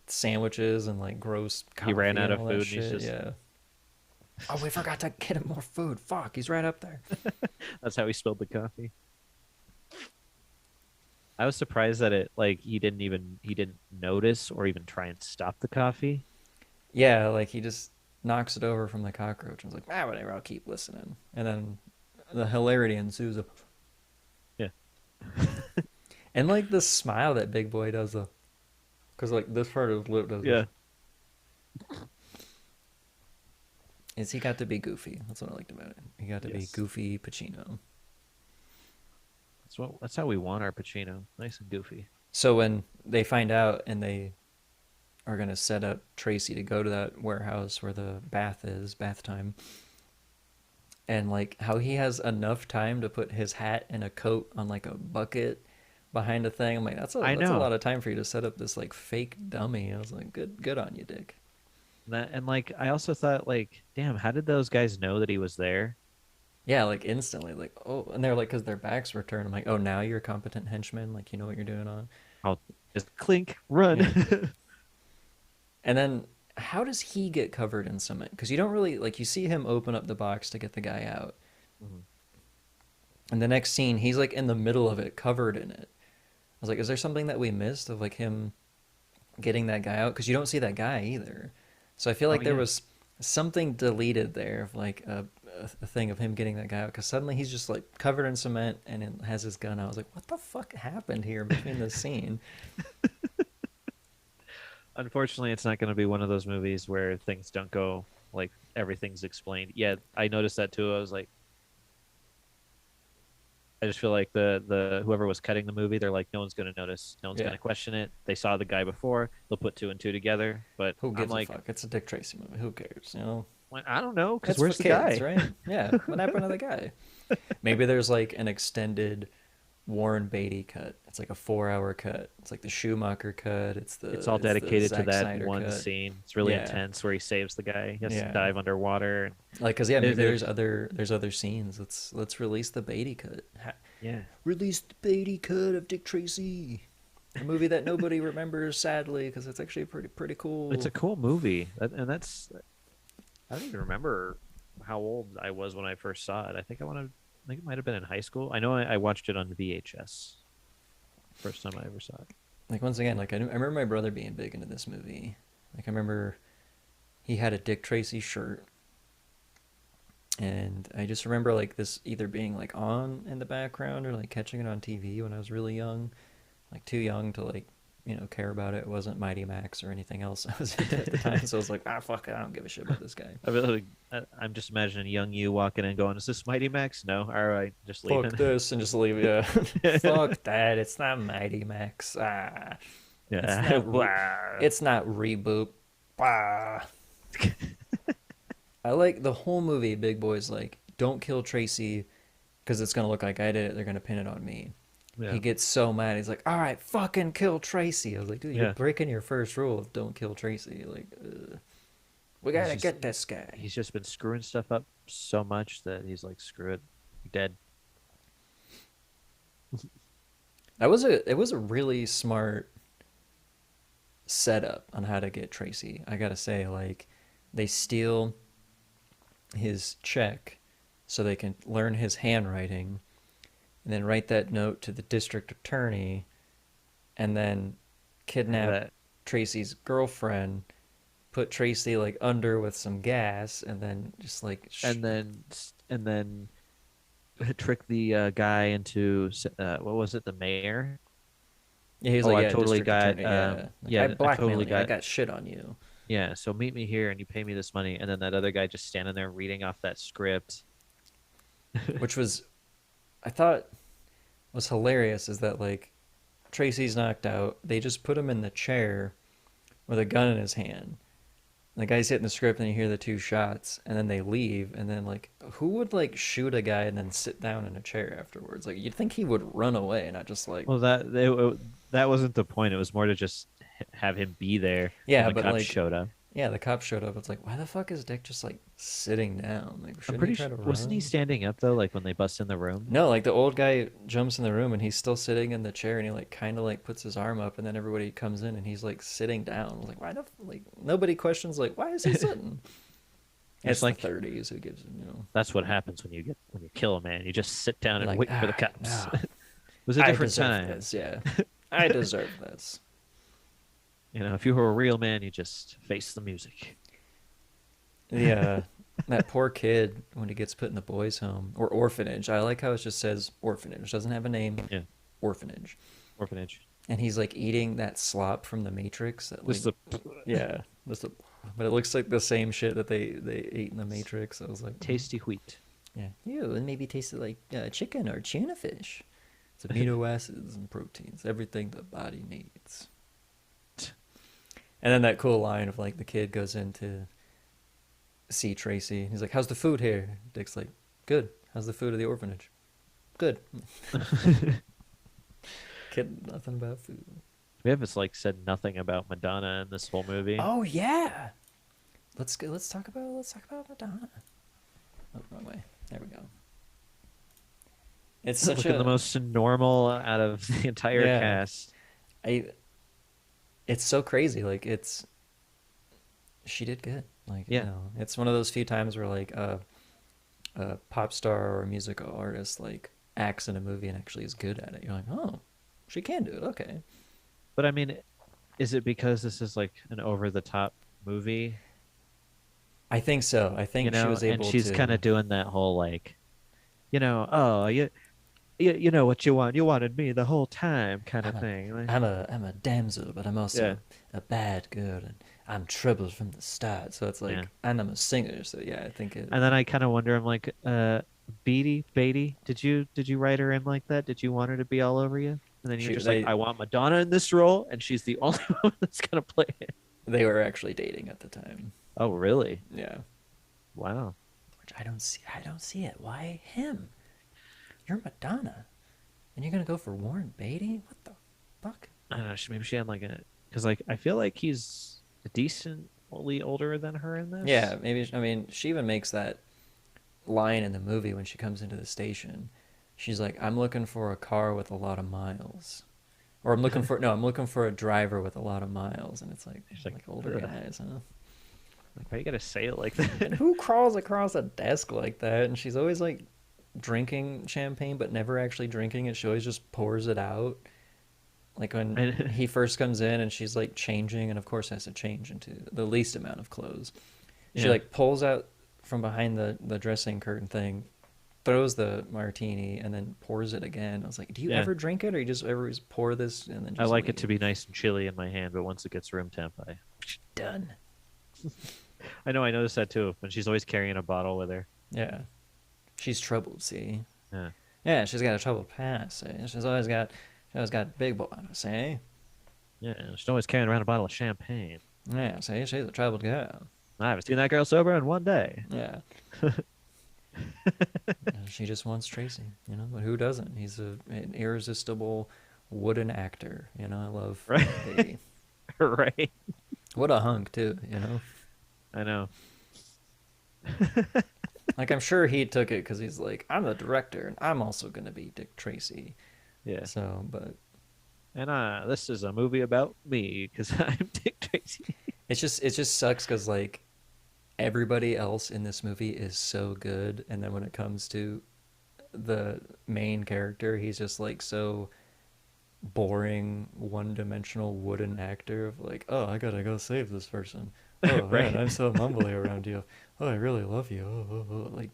sandwiches and like gross He ran coffee out and of all food, that and he's shit. just Yeah. Oh, we forgot to get him more food. Fuck, he's right up there. that's how he spilled the coffee. I was surprised that it like he didn't notice or even try and stop the coffee. Yeah, like he just knocks it over from the cockroach and was like, ah, whatever, I'll keep listening. And then the hilarity ensues. Yeah. And like the smile that Big Boy does, because like this part of his lip does this. Yeah. Is he got to be goofy. That's what I liked about it. He got to be Yes. goofy Pacino. That's how we want our Pacino. Nice and goofy. So when they find out and they are going to set up Tracy to go to that warehouse where the bath time, and like how he has enough time to put his hat and a coat on like a bucket behind a thing. I'm like, I that's a know. lot of time for you to set up this like fake dummy. I was like, good on you, Dick. And like I also thought like, damn, how did those guys know that he was there? Yeah, like instantly, like, oh, and they're like, because their backs were turned. I'm like, oh, now you're a competent henchman, like you know what you're doing on. I'll just clink, run. Yeah. And then how does he get covered in cement? Because you don't really like you see him open up the box to get the guy out, Mhm. and the next scene he's like in the middle of it, covered in it. I was like, is there something that we missed of like him getting that guy out? Because you don't see that guy either. So I feel Oh like there yeah. was something deleted there of like a thing of him getting that guy out. Because suddenly he's just like covered in cement and it has his gun out. I was like, what the fuck happened here between this scene? Unfortunately, it's not going to be one of those movies where things don't go like everything's explained. Yeah, I noticed that too. I was like, I just feel like the whoever was cutting the movie, they're like, no one's going to notice, no one's going Yeah. to question it. They saw the guy before, they'll put two and two together. But Who I'm gives a like, fuck? It's a Dick Tracy movie. Who cares? You know. well, I don't know, because That's for where's the kids, guy? right? Yeah. What happened to the guy? Maybe there's like an extended Warren Beatty cut. It's like a 4 hour cut. It's like the Schumacher cut. It's all it's the dedicated to Zack that Snyder one cut. scene. It's really Yeah. intense where he saves the guy. He has to Yeah. dive underwater. Like, cause yeah, There, maybe there's there's other scenes. Let's release the Beatty cut. yeah, Release the Beatty cut of Dick Tracy, a movie that nobody remembers, sadly, because it's actually pretty cool. it's a cool movie, and that's I don't even remember how old I was when I first saw it. I think it might have been in high school. I know I watched it on VHS. First time I ever saw it. Like once again, like I remember my brother being big into this movie. Like I remember he had a Dick Tracy shirt, and I just remember like this either being like on in the background or like catching it on TV when I was really young, like too young to like care about it. It wasn't Mighty Max or anything else I was into at the time, so I was like, ah, fuck it, I don't give a shit about this guy. I'm just imagining young you walking in, going, "Is this Mighty Max?" No, all right, just leaving. Fuck this and just leave. Yeah, fuck that. It's not Mighty Max. Ah, it's Yeah, not. wow. It's not Reboot. Ah. I like the whole movie. Big Boy's like, don't kill Tracy because it's gonna look like I did it. They're gonna pin it on me. Yeah, He gets so mad. He's like, all right, fucking kill Tracy. I was like, dude, you're yeah. breaking your first rule of don't kill Tracy. Like, we gotta He's get this guy. he's just been screwing stuff up so much that he's like, "Screw it, you're dead." It was a really smart setup on how to get Tracy. I gotta say, like, they steal his check so they can learn his handwriting and then write that note to the district attorney and then kidnap That Tracy's girlfriend, put Tracy like under with some gas, and then just like and then trick the guy into what was it, the mayor? yeah, he's Oh, like, I yeah, totally district got attorney, yeah, like, yeah, I I totally blackmailed you, I got got shit on you. yeah. So meet me here and you pay me this money, and then that other guy just standing there reading off that script. Which was, I thought, was hilarious is that like Tracy's knocked out, they just put him in the chair with a gun in his hand. The guy's hitting the script, and you hear the two shots, and then they leave. And then, like, who would like shoot a guy and then sit down in a chair afterwards? Like, you'd think he would run away, not just like, Well, that wasn't the point. It was more to just have him be there yeah, when the but cops like, showed up. yeah, the cops showed up. It's like, why the fuck is Dick just like sitting down? Like, I'm shouldn't he pretty try sure to wasn't he run? standing up though? Like when they bust in the room. No, like the old guy jumps in the room and he's still sitting in the chair, and he like kind of like puts his arm up, and then everybody comes in and he's like sitting down. I was like, why the like nobody questions like why is he sitting? It's like the 30s. Who gives that's what happens when you kill a man. You just sit down and like, wait for the ah, cops. no, It was a I different deserve time. this. Yeah, I deserve this. You know, if you were a real man, you just face the music. The that poor kid when he gets put in the boys' home or orphanage. I like how it just says orphanage. It doesn't have a name. Yeah, Orphanage. orphanage. And he's like eating that slop from the Matrix. That like Just the yeah, that's a, but it looks like the same shit that they ate in the Matrix. I was like, tasty wheat. yeah, ew, it maybe tasted like chicken or tuna fish. It's amino acids and proteins, everything the body needs. And then that cool line of like the kid goes in to see Tracy. He's like, "How's the food here?" Dick's like, "Good. How's the food of the orphanage?" "Good." Kid, nothing about food. We have like said nothing about Madonna in this whole movie. Oh yeah. Let's go. Let's talk about Madonna. Oh, wrong way. There we go. It's such Looking the a most normal out of the entire yeah. cast. I. It's so crazy. Like it's she did good. Like Yeah, it's one of those few times where like a pop star or a musical artist like acts in a movie and actually is good at it. You're like, oh, she can do it. Okay. but I mean, is it because this is like an over the top movie, I think so. I think she was and able she's kind to. of doing that whole like, oh, you know what you want. You wanted me the whole time kind I'm of a, thing. Like, I'm a damsel, but I'm yeah, also a bad girl, and I'm troubled from the start. So it's yeah. like, and I'm a singer. So yeah, I think it. And then I kind of wonder, I'm like, Beatty, did you write her in like that? Did you want her to be all over you? And then you're She just like, I want Madonna in this role, and she's the only one that's gonna play it. they were actually dating at the time. Oh, really? Yeah, Wow. which I don't see. I don't see it. Why him? You're Madonna, and you're gonna go for Warren Beatty? What the fuck? I don't know. Maybe she had like a, because like I feel like he's decently older than her in this. Yeah, maybe. I mean, she even makes that line in the movie when she comes into the station. She's like, "I'm looking for a car with a lot of miles." Or I'm looking for no, I'm looking for a driver with a lot of miles, and it's She's like, like older ugh. guys, huh? Like, why you gotta say it like And that? who crawls across a desk like that? And she's always like drinking champagne, but never actually drinking it. She always just pours it out. Like when And he first comes in and she's like changing, and of course has to change into the least amount of clothes. She yeah, like pulls out from behind the dressing curtain thing, throws the martini, and then pours it again. I was like, do you yeah. ever drink it, or you just ever just pour this and then I just like it to leave? be nice and chilly in my hand, but once it gets room temp, Done. I know I noticed that too. When she's always carrying a bottle with her. Yeah. She's troubled, see? Yeah, Yeah, she's got a troubled past. See? She's always got big boys, see? yeah. She's always carrying around a bottle of champagne. Yeah, see, she's a troubled girl. I haven't seen that girl sober in one day. Yeah. She just wants Tracy. But who doesn't? He's an irresistible wooden actor. I love Right, Beatty. right. What a hunk, too. I know. Like, I'm sure he took it because he's like, I'm the director, and I'm also going to be Dick Tracy. Yeah. So, but And this is a movie about me because I'm Dick Tracy. it just sucks because, like, everybody else in this movie is so good, and then when it comes to the main character, he's just like so boring, one-dimensional wooden actor of like, oh, I gotta go save this person. Oh man, Right. I'm so mumbly around you. Oh, I really love you. Like,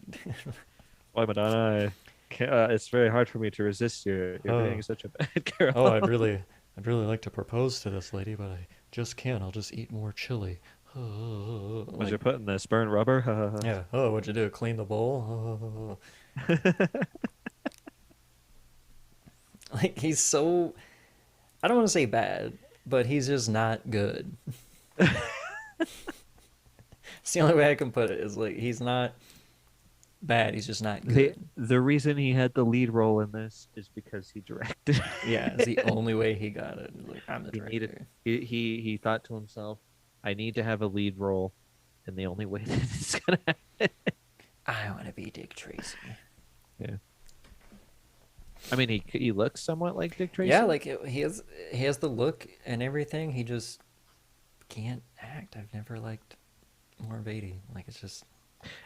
Why, Madonna? It's very hard for me to resist you. You're oh, being such a bad oh, girl. I'd really like to propose to this lady, but I just can't. I'll just eat more chili. Was Like, you putting this burn rubber? yeah. Oh, what'd you do? Clean the bowl? Like he's so. I don't want to say bad, but he's just not good. It's the only way I can put it is like he's not bad. He's just not the good. the reason he had the lead role in this is because he directed. Yeah, it's the only way he got it. Like I'm the He needed director. he thought to himself, I need to have a lead role, and the only way that it's gonna happen. I want to be Dick Tracy. Yeah. I mean, he looks somewhat like Dick Yeah, Tracy. like he has the look and everything. He just can't act. I've never liked Warren Beatty. Like it's just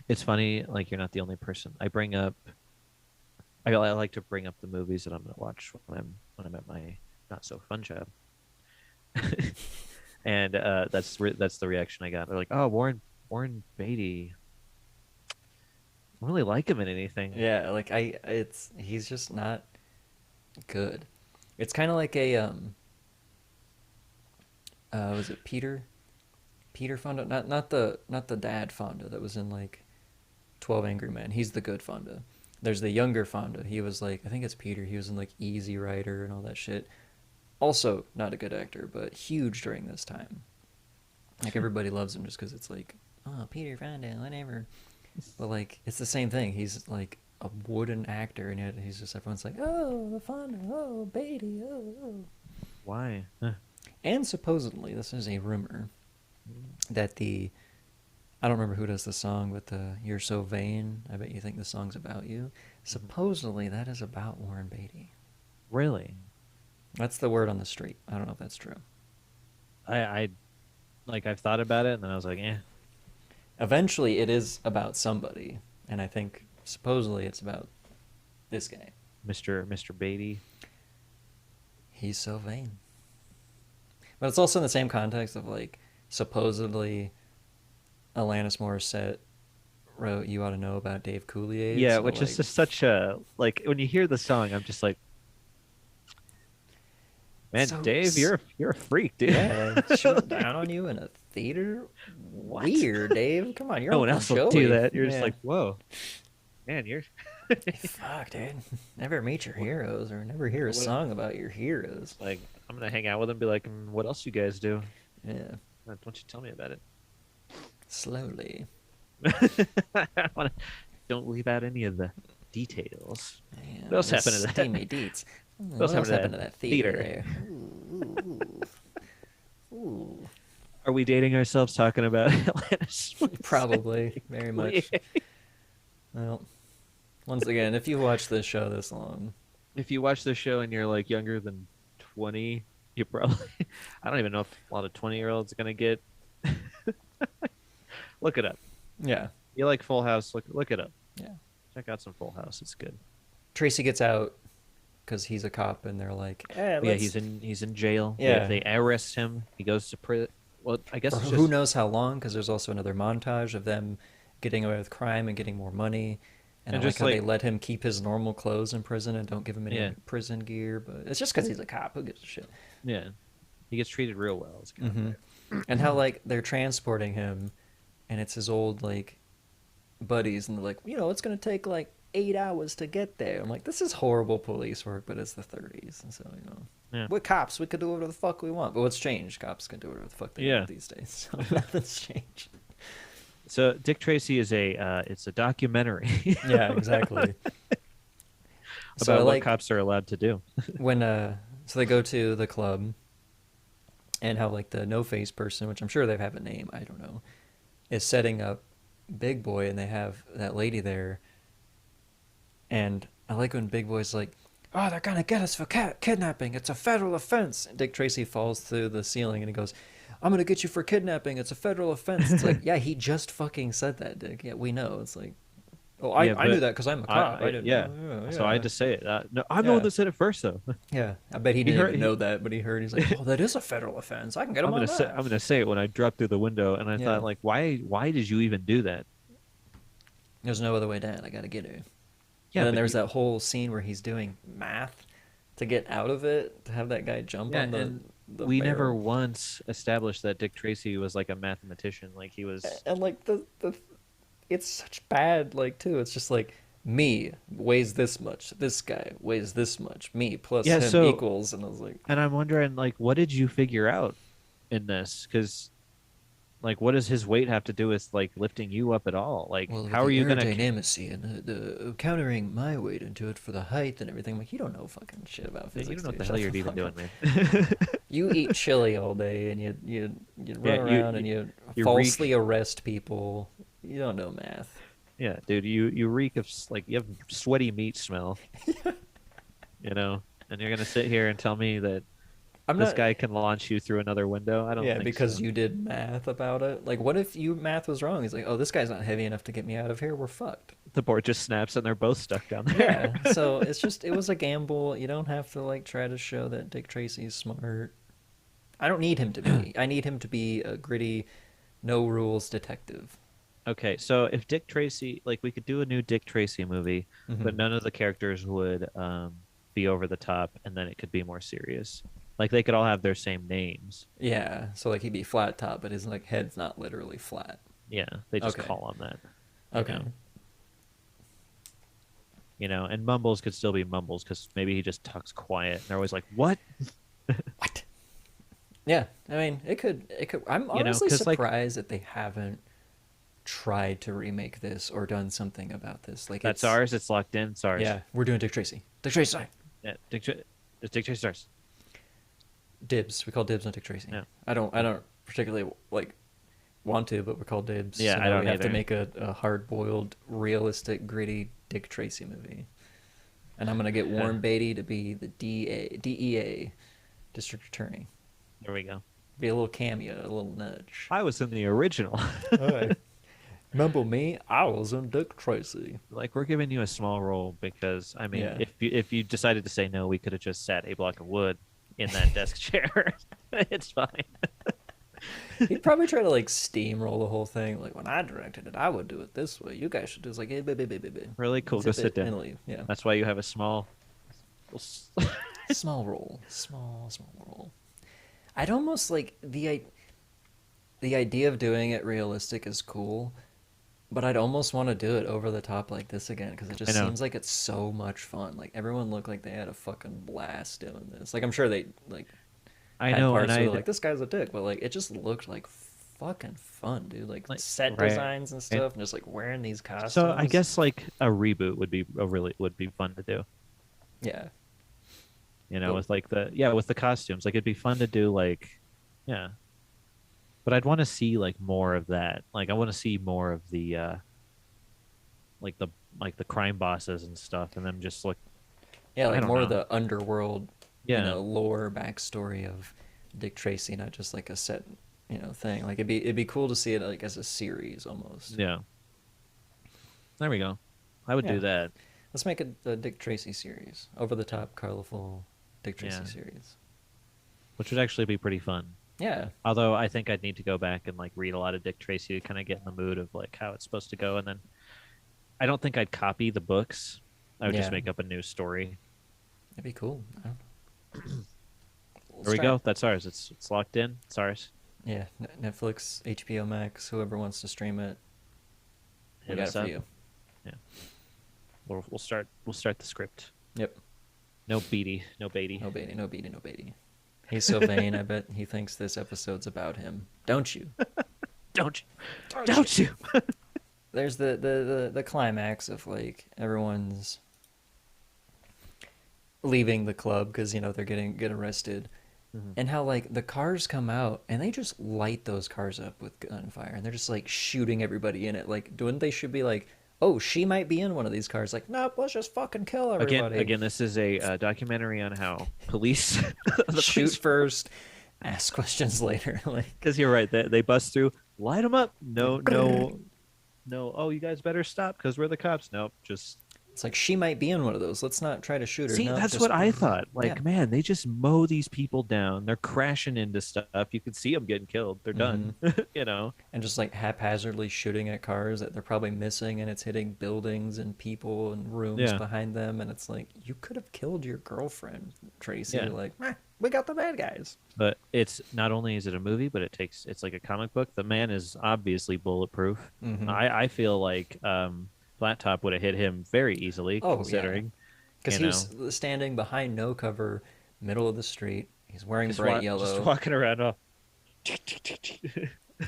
It's funny, like you're not the only person. I like to bring up the movies that I'm gonna watch when I'm at my not so fun job, and that's the reaction I got. They're like, "Oh, Warren Beatty. I don't really like him in anything. Yeah, like he's just not good. It's kind of like a was it Peter Fonda? Not the dad Fonda that was in like 12 Angry Men. He's the good Fonda. There's the younger Fonda. He was like, I think it's Peter. He was in like Easy Rider and all that shit. Also, not a good actor, but huge during this time. Like everybody loves him just because it's like, oh, Peter Fonda, whatever. But like, it's the same thing. He's like a wooden actor, and yet he's just everyone's like, oh, Fonda, oh, Beatty, oh. Why? And supposedly, this is a rumor that I don't remember who does the song, but the "You're So Vain." I bet you think the song's about you. Supposedly, that is about Warren Beatty. Really? That's the word on the street. I don't know if that's true. I like I've thought about it and then I was like, eh. Eventually, it is about somebody, and I think supposedly it's about this guy. Mr. Beatty. He's so vain. But it's also in the same context of like supposedly Alanis Morissette wrote "You Ought to Know About Dave Coulier." Yeah, So which is like, just such a like when you hear the song, I'm just like, man, so Dave, you're a freak, dude. yeah, shooting down on you in a theater. What? Weird, Dave. Come on, you're No one Uncle else will do Joey. that. You're just Yeah. like, whoa, man, you're Fuck, dude. Never meet your heroes or never hear a what? song about your heroes. Like, I'm gonna hang out with him, and be like, what else you guys do? Yeah. Don't you tell me about it? Slowly. I wanna, don't leave out any of the details. Yeah, What else happened to that? steamy deets. What else happened to that that theater theater? there? Ooh, ooh, ooh. Are we dating ourselves talking about Atlantis? Probably, very much. Well, once again, if you watch this show this long, If you watch the show and you're like younger than 20, you probably I don't even know if a lot of 20-year-olds are gonna get look it up. yeah, You like Full House, look it up. yeah. Check out some Full House. It's good. Tracy gets out because he's a cop, and they're like, Yeah, he's in jail. Yeah. They arrest him. He goes to prison. Well, I guess for it's who just knows how long, because there's also another montage of them getting away with crime and getting more money. And I And like just how they like let him keep his normal clothes in prison and don't give him any yeah, prison gear. But it's just because he's a cop. Who gives a shit? yeah. He gets treated real well. It's kind Hmm. of And how like they're transporting him, and it's his old like buddies, and they're like, it's gonna take like 8 hours to get there. I'm like, this is horrible police work, but it's the 30s, and so yeah. we're cops. We could do whatever the fuck we want. But what's changed? Cops can do whatever the fuck they Yeah. want these days. So nothing's changed. So Dick Tracy is it's a documentary Yeah, exactly. So about I what like cops are allowed to do. when so they go to the club, and how like the no face person, which I'm sure they have a name, I don't know, is setting up Big Boy, and they have that lady there. And I like when Big Boy's like, "Oh, they're gonna get us for kidnapping. It's a federal offense." And Dick Tracy falls through the ceiling, and he goes, "I'm gonna get you for kidnapping. It's a federal offense." It's like, yeah, he just fucking said that, Dick. Yeah, we know. It's like, oh, Yeah, I knew but that because I'm a cop. I didn't yeah. know. So I had to say it. No, I'm the Yeah. one that said it first, though. Yeah, I bet he He didn't heard- even know that, but he heard. He's like, "Oh, that is a federal offense. I can get him on that." I'm gonna say it when I dropped through the window, and I Yeah. thought, like, why did you even do that? There's no other way down. I gotta get her. Yeah, And then but there's that whole scene where he's doing math to get out of it, to have that guy jump Yeah, on and the we never barrel. once established that Dick Tracy was like a mathematician. Like he was. And like the it's such bad like too. It's just like me weighs this much, this guy weighs this much, me plus Yeah, him so- equals, and I was like, And I'm wondering, like, what did you figure out in this? Because, like, what does his weight have to do with like lifting you up at all? Like, well, how are you gonna? aerodynamicy and the countering my weight into it for the height and everything. I'm like, you don't know fucking shit about You physics. don't know what the dude. hell Shut you're the even fuck doing, up. man. You eat chili all day, and you run Yeah, around and you you falsely arrest people. You don't know math. Yeah, dude, you reek of like you have sweaty meat smell. You know, and you're gonna sit here and tell me that I'm this not. guy can launch you through another window? I don't Yeah, think because so. you did math about it. Like, what if you math was wrong? He's like, oh, this guy's not heavy enough to get me out of here. We're fucked. The board just snaps and they're both stuck down there. Yeah. So it was a gamble. You don't have to like try to show that Dick Tracy's smart. I don't need him to be. I need him to be a gritty No rules detective. Okay, so if Dick Tracy, like, we could do a new Dick Tracy movie, but Hmm. none of the characters would be over the top, and then it could be more serious. Like, they could all have their same names. Yeah, so like he'd be flat top, but his like head's not literally flat. Yeah, they just Okay. call him that. You Okay. know, and Mumbles could still be Mumbles because maybe he just talks quiet, and they're always like, "What?" What? Yeah, I mean, it could. I'm honestly Because like surprised that they haven't tried to remake this or done something about this. Like that's it's, ours. It's locked in. It's ours. yeah, we're doing Dick Tracy. Dick Tracy, sorry. Yeah, it's Dick Tracy starts. Dibs. We call dibs on Dick Tracy. Yeah, I don't particularly like want to, but we're called dibs. yeah. So I now we don't have to either. make a hard-boiled, realistic, gritty Dick Tracy movie. And I'm gonna get Yeah, Warren Beatty to be the DEA, District Attorney. there we go. Be a little cameo, a little nudge. I was in the original. Hi. Remember me? I was in Dick Tracy. Like, we're giving you a small role because I mean, Yeah. if you decided to say no, we could have just sat a block of wood in that desk chair. It's fine. He'd probably try to like steamroll the whole thing. Like when I directed it, I would do it this way. You guys should do it. It's like, Really cool. Go zip sit it down. and leave. Yeah. That's why you have a small. Small roll. Small roll. I'd almost like the idea of doing it realistic is cool, but I'd almost want to do it over the top like this again because it I just know. seems like it's so much fun. Like everyone looked like they had a fucking blast doing this. Like I'm sure they like I had know, and parts where I they're like this guy's a dick, but like it just looked like fucking fun, dude. Like like set right. designs and And stuff, and just like wearing these so I costumes. guess like a reboot would be fun to do. Yeah, but With like with the costumes, like it'd be fun to do like, yeah. But I'd want to see like more of that. Like I want to see more of the like the crime bosses and stuff, and them just look. yeah, I like don't more of know. the underworld, Yeah, lore backstory of Dick Tracy, not just like a set, thing. Like it'd be cool to see it like as a series almost. yeah. There we go. I would Yeah, do that. let's make it a Dick Tracy series, over the Yeah, top, colorful Dick Tracy yeah. series. Which would actually be pretty fun. Yeah, Although I think I'd need to go back and like read a lot of Dick Tracy to kind of get in the mood of like how it's supposed to go, and then I don't think I'd copy the books. I would just yeah, make up a new story. that'd be cool. I don't know. There Let's we try it. go. That's ours. It's locked in. It's ours. Yeah, Netflix, HBO Max, whoever wants to stream it, we Hit got it us for up. you. Yeah. We'll start the script. Yep. No Beatty. No Beatty. No Beatty, no Beatty, no Beatty. He's so vain. I bet he thinks this episode's about him. Don't you? Don't you? Don't you? Don't you? There's the climax of like everyone's leaving the club because they're get arrested, Mhm. and how like the cars come out and they just light those cars up with gunfire and they're just like shooting everybody in it. Like, wouldn't they should be like, oh, she might be in one of these cars. Like, nope, let's just fucking kill Again, everybody. again, this is a documentary on how police, the Shoot police, first, ask questions later. Like, because you're right. They bust through, light them up. No, no, no. Oh, you guys better stop because we're the cops. Nope, just it's like she might be in one of those. Let's not try to shoot her. see. No, That's just what I thought. yeah. Like, man, they just mow these people down. They're crashing into stuff. You can see them getting killed. They're Hmm. done. you know. And just like haphazardly shooting at cars that they're probably missing, and it's hitting buildings and people and rooms Yeah, behind them, and it's like you could have killed your girlfriend, Tracy. yeah. Like, we got the bad guys. But it's not only is it a movie, but it's like a comic book. The man is obviously bulletproof. Hmm. I feel like Flat Top would have hit him very easily, Oh yeah, considering because you he know was standing behind no cover, middle of the street. He's wearing bright just yellow. walking around. Oh,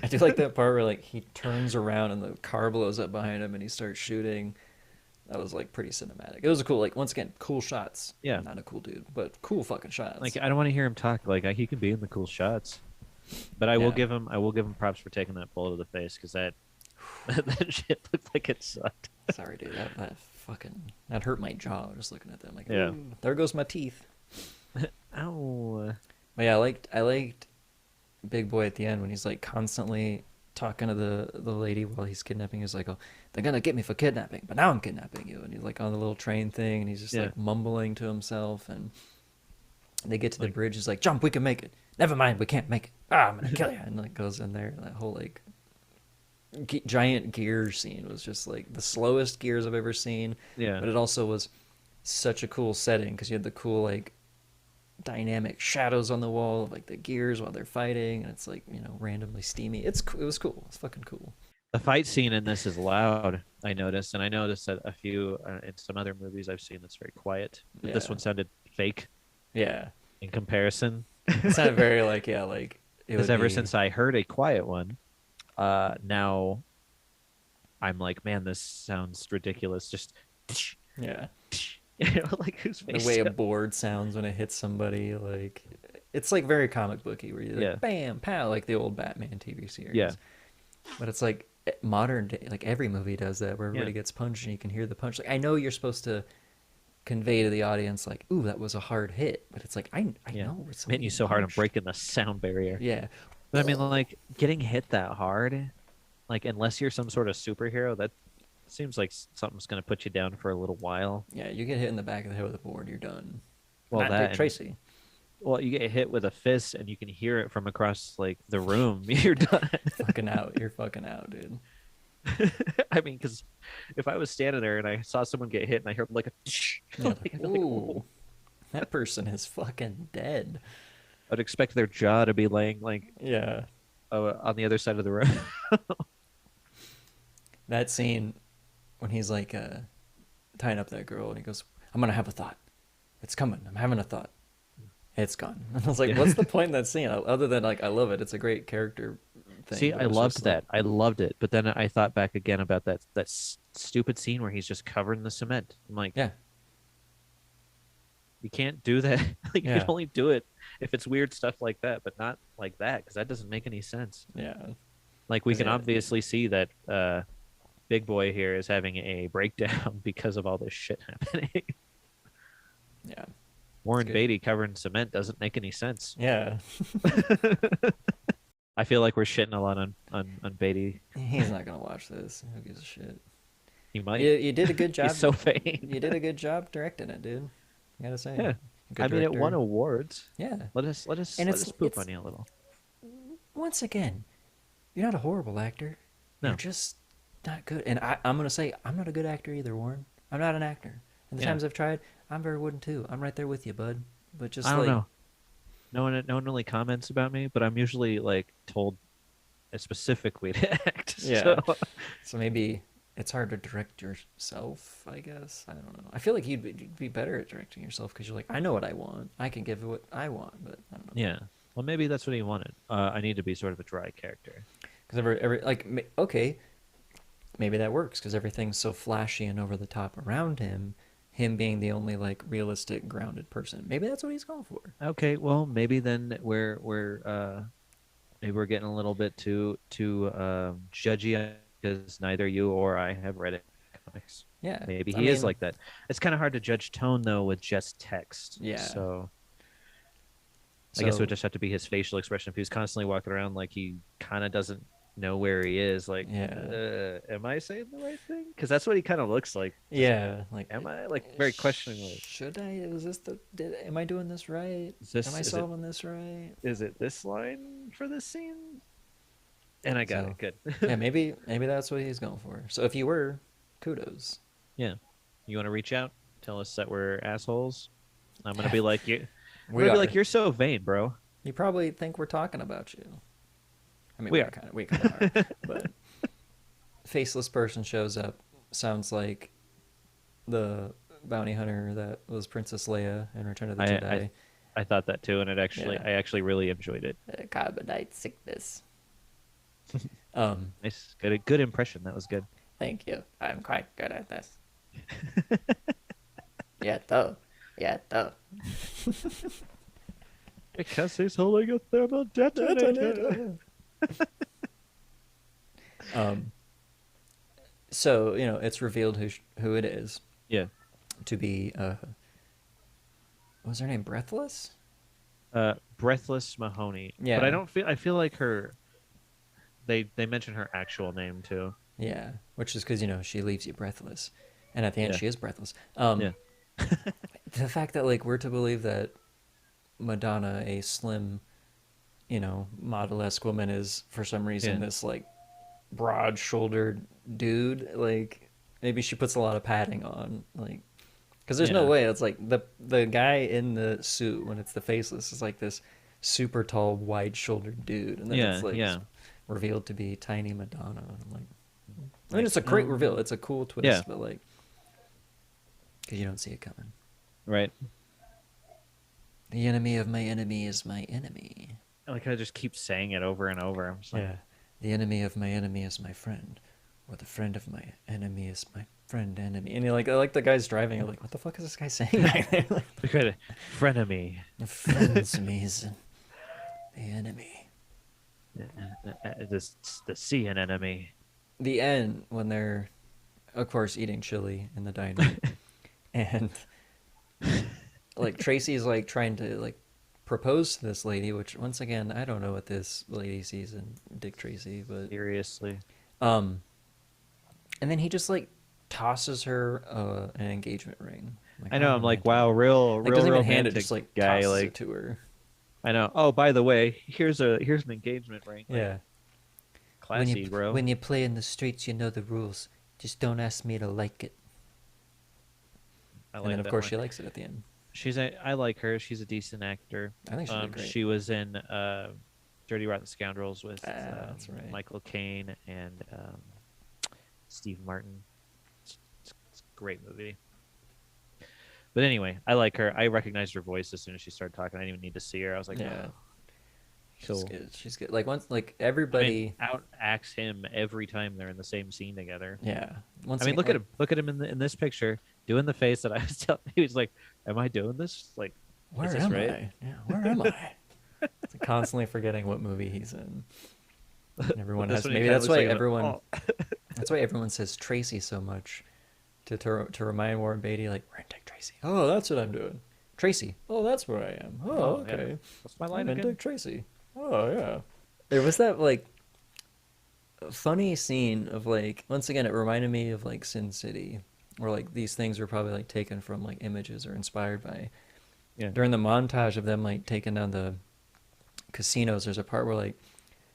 I do like that part where like he turns around and the car blows up behind him and he starts shooting. That was like pretty cinematic. It was a cool, like once again, cool shots. yeah. Not a cool dude, but cool fucking shots. Like I don't want to hear him talk. Like he can be in the cool shots, but Yeah. I will give him props for taking that bullet to the face because that that shit looked like it sucked. Sorry, dude. That hurt my jaw just looking at them. Like, Yeah. ooh, there goes my teeth. Ow. But yeah, I liked Big Boy at the end when he's like constantly talking to the lady while he's kidnapping. He's like, "Oh, they're gonna get me for kidnapping, but now I'm kidnapping you." And he's like on the little train thing, and he's just Yeah. like mumbling to himself. And they get to the Like bridge. He's like, "Jump, we can make it." Never mind, we can't make it. Ah, I'm gonna kill you. And like goes in there. That whole like giant gear scene was just like the slowest gears I've ever seen, Yeah. but it also was such a cool setting because you had the cool like dynamic shadows on the wall of like the gears while they're fighting, and it's like randomly steamy. It was cool. It's fucking cool. The fight scene in this is loud, I noticed, and I noticed that a few in some other movies I've seen that's very quiet. But this Yeah, one sounded fake yeah. in comparison. It's not very like like it Because would ever be. since I heard a quiet one, now I'm like, man, this sounds ridiculous. Just Yeah, like whose the face? way a board sounds when it hits somebody, like it's like very comic booky where you're Yeah, like bam pow like the old Batman TV yeah, series. But it's like modern day, like every movie does that, where yeah, everybody gets punched and you can hear the punch. Like I know you're supposed to convey to the audience, like, "Ooh, that was a hard hit," but it's like I yeah. know it's somebody Hitting you getting so hard, I'm punched. breaking the sound barrier. Yeah, But I mean, like getting hit that hard, like unless you're some sort of superhero, that seems like something's gonna put you down for a little while. yeah. You get hit in the back of the head with a board, you're done. Well, Not Dick that and Tracy. well, you get hit with a fist and you can hear it from across like the room. You're done. Fucking out. You're fucking out, dude. I mean, because if I was standing there and I saw someone get hit and I heard like a, Yeah, like, I'd be like, ooh, "Ooh." that person is fucking dead. I'd expect their jaw to be laying like Yeah, on the other side of the room. that scene when he's like tying up that girl and he goes, "I'm gonna have a thought. It's coming. I'm having a thought. It's gone." And I was like, Yeah. "What's the point in that scene?" Other than like, I love it. It's a great character thing. See, But I it was loved just like, that. I loved it. But then I thought back again about that stupid scene where he's just covered in the cement. I'm like, yeah, you can't do that. Like you can yeah, only do it if it's weird stuff like that, but not like that because that doesn't make any sense. yeah. Like we Because can yeah, obviously see that Big Boy here is having a breakdown because of all this shit happening. yeah, it's Warren good. Beatty covered in cement doesn't make any sense. Yeah, I feel like we're shitting a lot on Beatty. he's not gonna watch this. Who gives a shit? He might. You did a good He's job. so vain. You did a good job directing it, dude. I gotta say, Yeah. good I mean, it won director. awards. Yeah, and Let us poop on you a little. once again, you're not a horrible actor. You're No. just not good. And I'm gonna say I'm not a good actor either, Warren. I'm not an actor. And the Yeah. times I've tried, I'm very wooden too. I'm right there with you, bud. But I just don't like, know. No one really comments about me, but I'm usually like told a specific way to act. So yeah. So maybe it's hard to direct yourself. I guess I don't know. I feel like you'd be better at directing yourself because you're like, I know what I want. I can give it what I want. But I don't know. yeah. Well, maybe that's what he wanted. I need to be sort of a dry character. Because every like okay, maybe that works because everything's so flashy and over the top around him. Him being the only like realistic, grounded person. Maybe that's what he's going for. Okay, well, maybe then maybe we're getting a little bit too judgy because neither you or I have read it comics. Yeah, Maybe I he is mean, like that. It's kind of hard to judge tone though with just text. yeah. So I guess it would So just have to be his facial expression. If he was constantly walking around like he kind of doesn't know where he is, like, yeah, am I saying the right thing? Because that's what he kind of looks like. Just, yeah. Like, am I like very questioningly? should I? Was this the? Am I doing this right? Is Am this I solving this right? is it this line for this scene? And I got So it. Good. yeah, maybe that's what he's going for. So if you were, kudos. Yeah. You want to reach out? Tell us that we're assholes. I'm gonna be like you. I'm We gonna be are. like you're so vain, bro. You probably think we're talking about you. I mean, We are. we kind of are. But faceless person shows up. Sounds like the bounty hunter that was Princess Leia in Return of the I Jedi. I thought that too, and Yeah. I actually really enjoyed it. Carbonite sickness. Nice, good impression. That was good. Thank you. I'm quite good at this. Yeah, though. Yeah, though. Because he's holding a thermal detonator. Um, so it's revealed who it is Yeah. to be. What was her name? Breathless. Breathless Mahoney. Yeah. But I don't feel. I feel like her. They mention her actual name too. Yeah, which is because she leaves you breathless, and at the end Yeah. she is breathless. Yeah. The fact that like we're to believe that Madonna, a slim, model-esque woman, is for some reason Yeah. this like broad-shouldered dude. Like maybe she puts a lot of padding on, like because there's no Yeah, way it's like the guy in the suit when it's the faceless is like this super tall, wide-shouldered dude, and then it's yeah, like yeah. revealed to be tiny Madonna. And I'm like, I mean, Like it's a great reveal. no. It's a cool Yeah, twist, but like, because you don't see it coming. right. The enemy of my enemy is my enemy. Like I just keep saying it over and over. I'm just like, Yeah. The enemy of my enemy is my friend, or the friend of my enemy is my friend enemy. And you're like, I like the guy's driving. I'm like, what the fuck is this guy saying back there? Like, we could frenemy. the friends me is the enemy. This the sea an enemy. The end when they're, of course, eating chili in the diner, and like Tracy's like trying to like propose to this lady, which once again I don't know what this lady sees in Dick Tracy, but Seriously. um, and then he just like tosses her an engagement ring. I'm like, I how know. I'm like, wow, romantic. real, Like real doesn't even hand it, romantic just like guy. tosses it Like, to her. I know. Oh, by the way, here's an engagement ring. Like, Yeah. classy, bro. When you play in the streets, you know the rules. Just don't ask me to like it. I And then like of that course one. she likes it at the end. I like her. She's a decent actor. I think she did great. She was in Dirty Rotten Scoundrels with That's right. Michael Caine and Steve Martin. It's a great movie. But anyway, I like her. I recognized her voice as soon as she started talking. I didn't even need to see her. I was like, Yeah. oh, She's cool. good. She's good. Like once, like I mean, everybody. out acts him every time they're in the same scene together. Yeah. Once I mean, again, look at like him. Look at him in this picture, doing the face that I was telling. He was like, "Am I doing this? Like, is where this am right?" I? Yeah. Where am I? It's like constantly forgetting what movie he's in. And But everyone this has. one, he Maybe kind of that's looks why like everyone. oh, That's why everyone says Tracy so much. To remind Warren Beatty, like, we're in Dick Tracy. Oh, that's what I'm doing. Tracy. Oh, that's where I am. Oh, oh yeah. okay. What's my I'm line in again? Dick Tracy. Oh, yeah. There was that, like, funny scene of, like, once again, it reminded me of, like, Sin City, where, like, these things were probably, like, taken from, like, images or inspired by. Yeah. During the montage of them, like, taking down the casinos, there's a part where, like,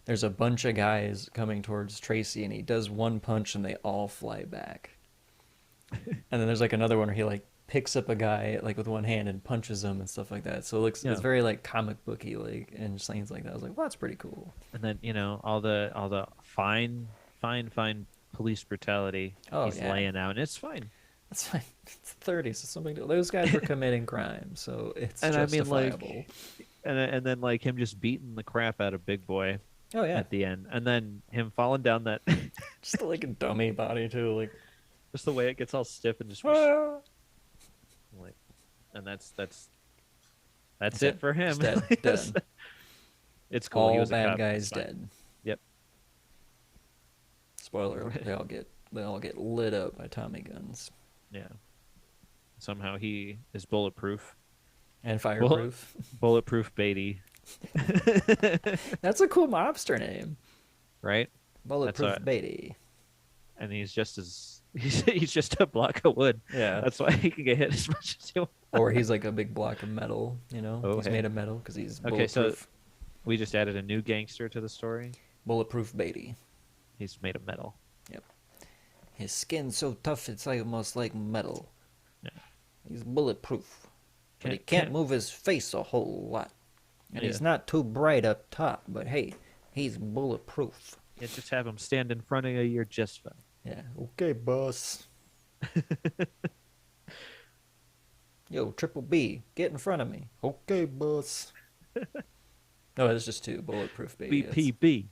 there's a bunch of guys coming towards Tracy, and he does one punch, and they all fly back. And then there's like another one where he like picks up a guy like with one hand and punches him and stuff like that. So it looks Yeah. it's very like comic booky like and things like that. I was like, well, that's pretty cool. And then all the fine police brutality Oh he's yeah, laying out, and it's fine. that's fine. It's the 30s. It's no big deal. Those guys were committing crime, so it's And I mean, justifiable. like, and then like him just beating the crap out of Big Boy Oh yeah, at the end, and then him falling down that, just like a dummy body too. Like, just the way it gets all stiff and just ah. like, and that's Dead. it for him. He's dead. Done. It's cool. He All was a bad cop. guys It's fine. dead. Yep. Spoiler: they all get lit up by Tommy guns Yeah. Somehow he is bulletproof. and fireproof. Bulletproof Beatty, That's a cool mobster name. right? Bulletproof That's Beatty. And he's just as he's just a block of wood. Yeah. That's why he can get hit as much as he wants. Or he's like a big block of metal, you know? Oh, He's hey. made of metal because he's Okay, so bulletproof. we just added a new gangster to the story. Bulletproof Beatty. He's made of metal. Yep. His skin's so tough it's like almost like metal. Yeah. He's bulletproof. But he Can't- can't can't- move his face a whole lot. And Yeah. he's not too bright up top, but hey, he's bulletproof. You just have him stand in front of you. You're just fine. Yeah. Okay, boss. Yo, Triple B, get in front of me. Okay, boss. No, it's just two. Bulletproof Beatty. BPB.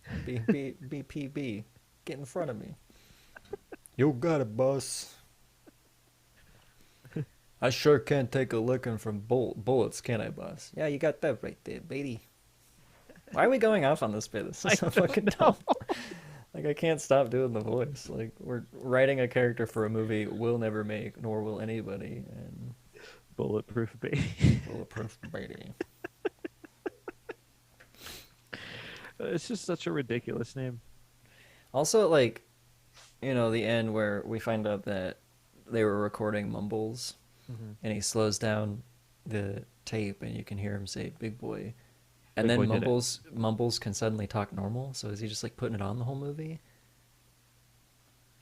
BPB, get in front of me. You got it, boss. I sure can't take a licking from bullets, can I, boss? Yeah, you got that right there, Beatty. Why are we going off on this bit? This is so fucking dumb. Like, I can't stop doing the voice. Like, we're writing a character for a movie we'll never make, nor will anybody, and Bulletproof Beatty. Bulletproof Beatty. It's just such a ridiculous name. Also, like, the end where we find out that they were recording mumbles, and he slows down the tape, and you can hear him say "Big Boy," and Big then Boy did it. mumbles can suddenly talk normal. So is he just like putting it on the whole movie?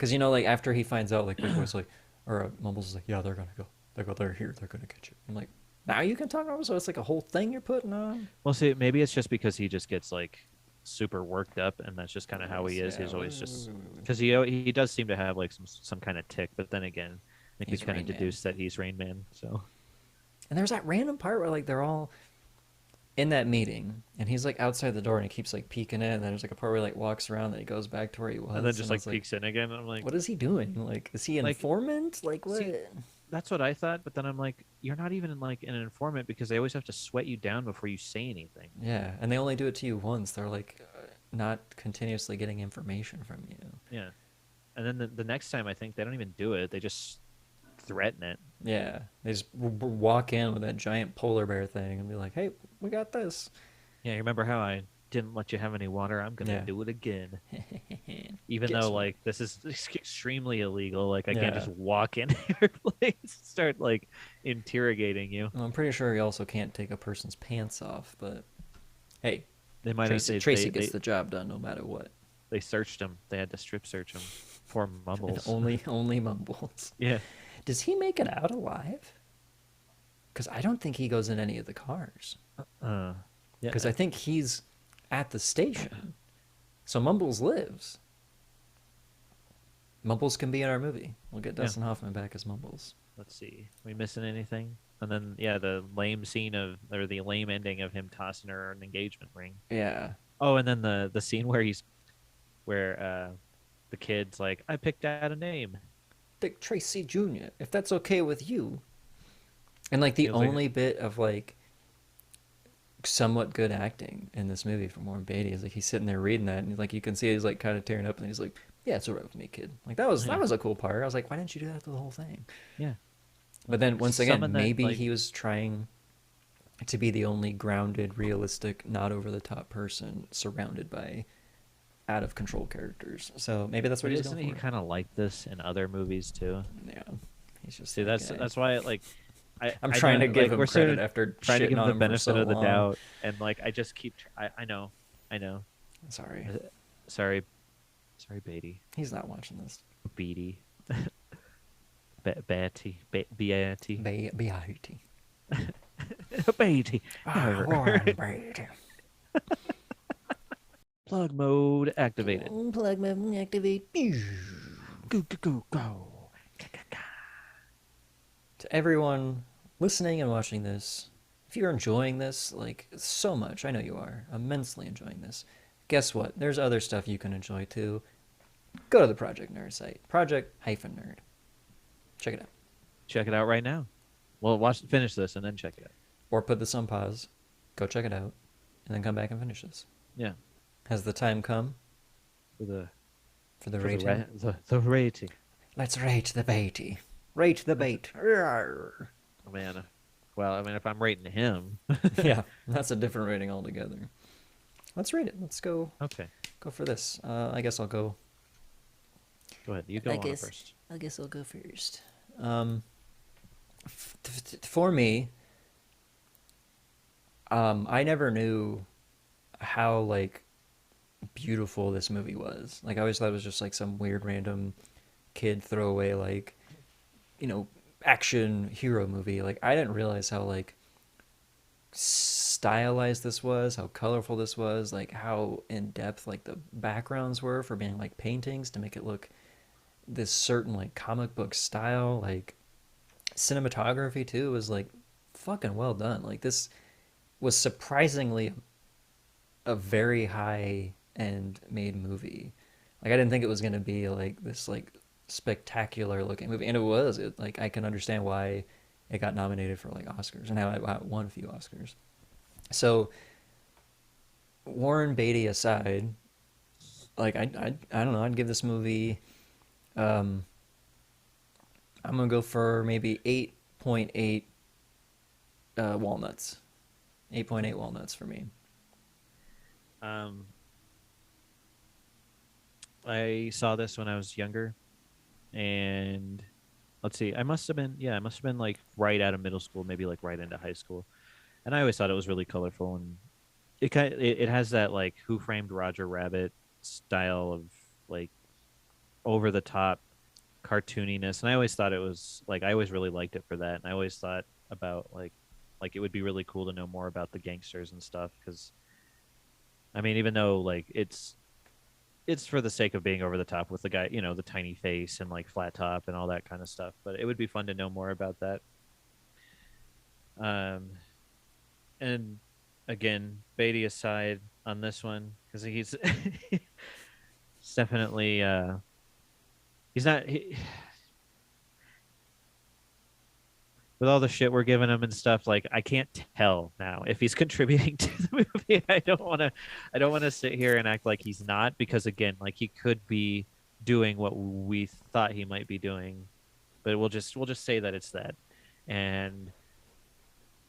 Because like after he finds out, like Big Boy's like, or Mumbles is like, yeah, they're gonna go. They're here. They're gonna get you. I'm like, now you can talk normal. So it's like a whole thing you're putting on. Well, see, maybe it's just because he just gets like super worked up, and that's just kind of how he is. Yeah, He's always just because he does seem to have like some kind of tick. But then again, I think we he's kind of Rain Man. deduced that he's Rain Man. So And there's that random part where like they're all in that meeting, and he's like outside the door, and he keeps like peeking in. And then there's like a part where he like walks around, and he goes back to where he and then was, just and I like was like, peeks in again. And I'm like, what is he doing? Like, is he an like informant? Like what? see, that's what I thought. But then I'm like, you're not even like an informant because they always have to sweat you down before you say anything. Yeah, and they only do it to you once. They're like not continuously getting information from you. Yeah, and then the next time I think they don't even do it. They just threaten it. Yeah, they just walk in with that giant polar bear thing and be like, "Hey, we got this." Yeah, you remember how I didn't let you have any water? I'm gonna Yeah. do it again. Even Guess though what? like this is extremely illegal, like I can't Yeah. just walk in your place and start like interrogating you. Well, I'm pretty sure he also can't take a person's pants off, but hey, They might have Tracy gets the job done no matter what. they searched him. They had to strip search him for And mumbles. only mumbles. Yeah. Does he make it out alive? Because I don't think he goes in any of the cars. Uh. Yeah. Because I think he's at the station. So Mumbles lives. Mumbles can be in our movie. We'll get Yeah. Dustin Hoffman back as Mumbles. Let's see. Are we missing anything? And then yeah, the lame scene of or the lame ending of him tossing her an engagement ring. Yeah. Oh, and then the scene where he's where the kid's like, I picked out a name. Dick Tracy Jr., if that's okay with you. And like the Feels like only bit of like somewhat good acting in this movie from Warren Beatty is like he's sitting there reading that and like you can see he's like kind of tearing up and he's like, yeah, it's alright with me, kid. Like yeah, that was a cool part. I was like, why didn't you do that through the whole thing? yeah. But then once again, Summon that maybe like he was trying to be the only grounded, realistic, not over the top person surrounded by out of control characters. So maybe that's what but he's isn't going he for. kind of like this in other movies too? Yeah, he's just See, that guy. that's why like I'm I trying to don't give like him we're sort credit of after trying to shitting give him on the him for benefit so of the long. doubt, and like I just keep I know, I know. Sorry, Sorry, sorry, Beatty, he's not watching this. Beatty, Betty, Beatty, Beatty. Beatty. Warren Beatty. Plug mode activated. Plug mode activate. Go go go go. To everyone listening and watching this, if you're enjoying this, like so much, I know you are, immensely enjoying this, guess what? There's other stuff you can enjoy too. Go to the Project Nerd site, project-nerd. Check it out. Check it out right now. Well, finish this and then check it out. Or put this on pause, go check it out, and then come back and finish this. Yeah, Has the time come for the for the for rating? the rating. Let's rate the Beatty. Rate the bait. Rawr. Oh, man. Well, I mean, if I'm rating him, Yeah, that's a different rating altogether. Let's rate it. Let's go okay, for this. I guess I'll go. go ahead. You go on first. I guess I'll go first. For me, I never knew how like beautiful this movie was. Like I always thought it was just like some weird random kid throwaway like action hero movie. Like I didn't realize how like stylized this was, how colorful this was, like how in depth like the backgrounds were for being like paintings to make it look this certain like comic book style. Like cinematography too was like fucking well done. Like this was surprisingly a very high end made movie. Like I didn't think it was gonna be like this like spectacular looking movie, and it was. It like I can understand why it got nominated for like Oscars and how it won a few Oscars. So Warren Beatty aside, like I don't know. I'd give this movie. I'm gonna go for maybe 8.8 walnuts. 8.8 walnuts for me. Um, I saw this when I was younger, and let's see, I must have been like right out of middle school, maybe like right into high school, and I always thought it was really colorful, and it has that like Who Framed Roger Rabbit style of like over the top cartooniness, and I always thought it was like I always really liked it for that, and I always thought about like it would be really cool to know more about the gangsters and stuff because I mean even though like it's for the sake of being over the top with the guy, you know, the tiny face and like flat top and all that kind of stuff, but it would be fun to know more about that. Um, and again, Beatty aside on this one because he's he's definitely he's not with all the shit we're giving him and stuff. Like I can't tell now if he's contributing to the movie. I don't want to sit here and act like he's not because again, like he could be doing what we thought he might be doing, but we'll just say that it's that, and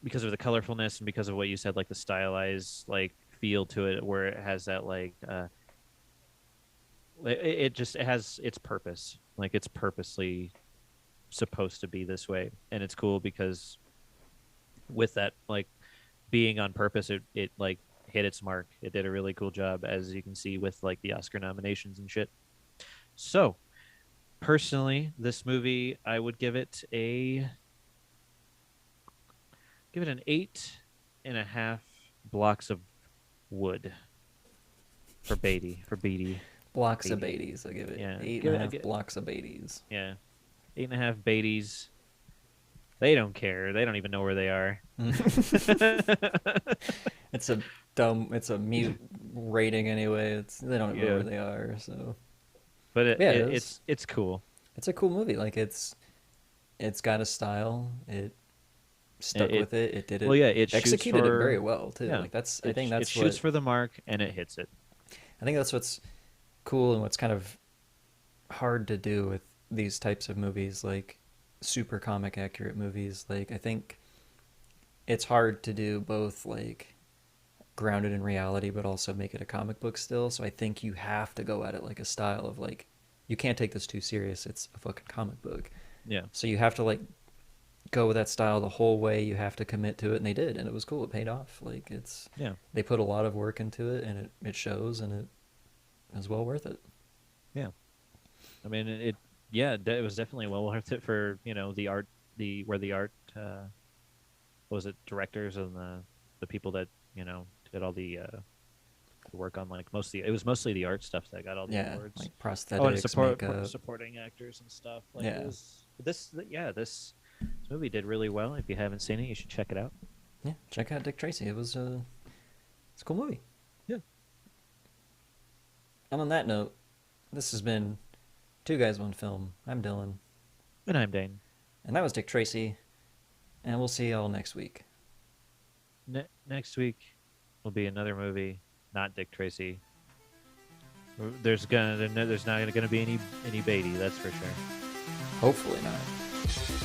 because of the colorfulness and because of what you said, like the stylized like feel to it, where it has that like it just it has its purpose, like it's purposely supposed to be this way, and it's cool because with that like being on purpose, it like hit its mark. It did a really cool job, as you can see with like the Oscar nominations and shit. So personally, this movie I would give it an 8.5 blocks of wood for Beatty. Blocks of Beatty. Beatties. I give it Yeah, eight and a half blocks of Beatties. yeah, 8.5 Beatties. They don't care. They don't even know where they are. It's a dumb. It's a mute rating anyway. It's they don't know Yeah, where they are. So but yeah, it is. it's cool. It's a cool movie. Like it's got a style. It stuck with it. It did it. Well, yeah, it shoots Executed it very for well too. yeah. Like that's. I It think it that's shoots what. for the mark and it hits it. I think that's what's cool and what's kind of hard to do with these types of movies, like super comic accurate movies. Like I think it's hard to do both, like grounded in reality, but also make it a comic book still. So I think you have to go at it like a style of like you can't take this too serious. It's a fucking comic book. Yeah, So you have to like go with that style the whole way. You have to commit to it, and they did, and it was cool. It paid off. Like it's yeah, they put a lot of work into it, and it shows, and it is well worth it. yeah. I mean, yeah, it was definitely well worth it for the art, the where the art what was it, directors and the people that did all the work on like mostly it was mostly the art stuff that got all the Yeah, awards. like Oh, and prosthetics, makeup. supporting actors and stuff. Like it Yeah, was this movie did really well. If you haven't seen it, you should check it out. yeah. Check out Dick Tracy. It's a cool movie. Yeah, And on that note, this has been Two Guys One Film. I'm Dylan, and I'm Dane. and that was Dick Tracy. And we'll see y'all next week. Next week will be another movie, not Dick Tracy. There's not gonna be any Beatty, that's for sure. Hopefully not.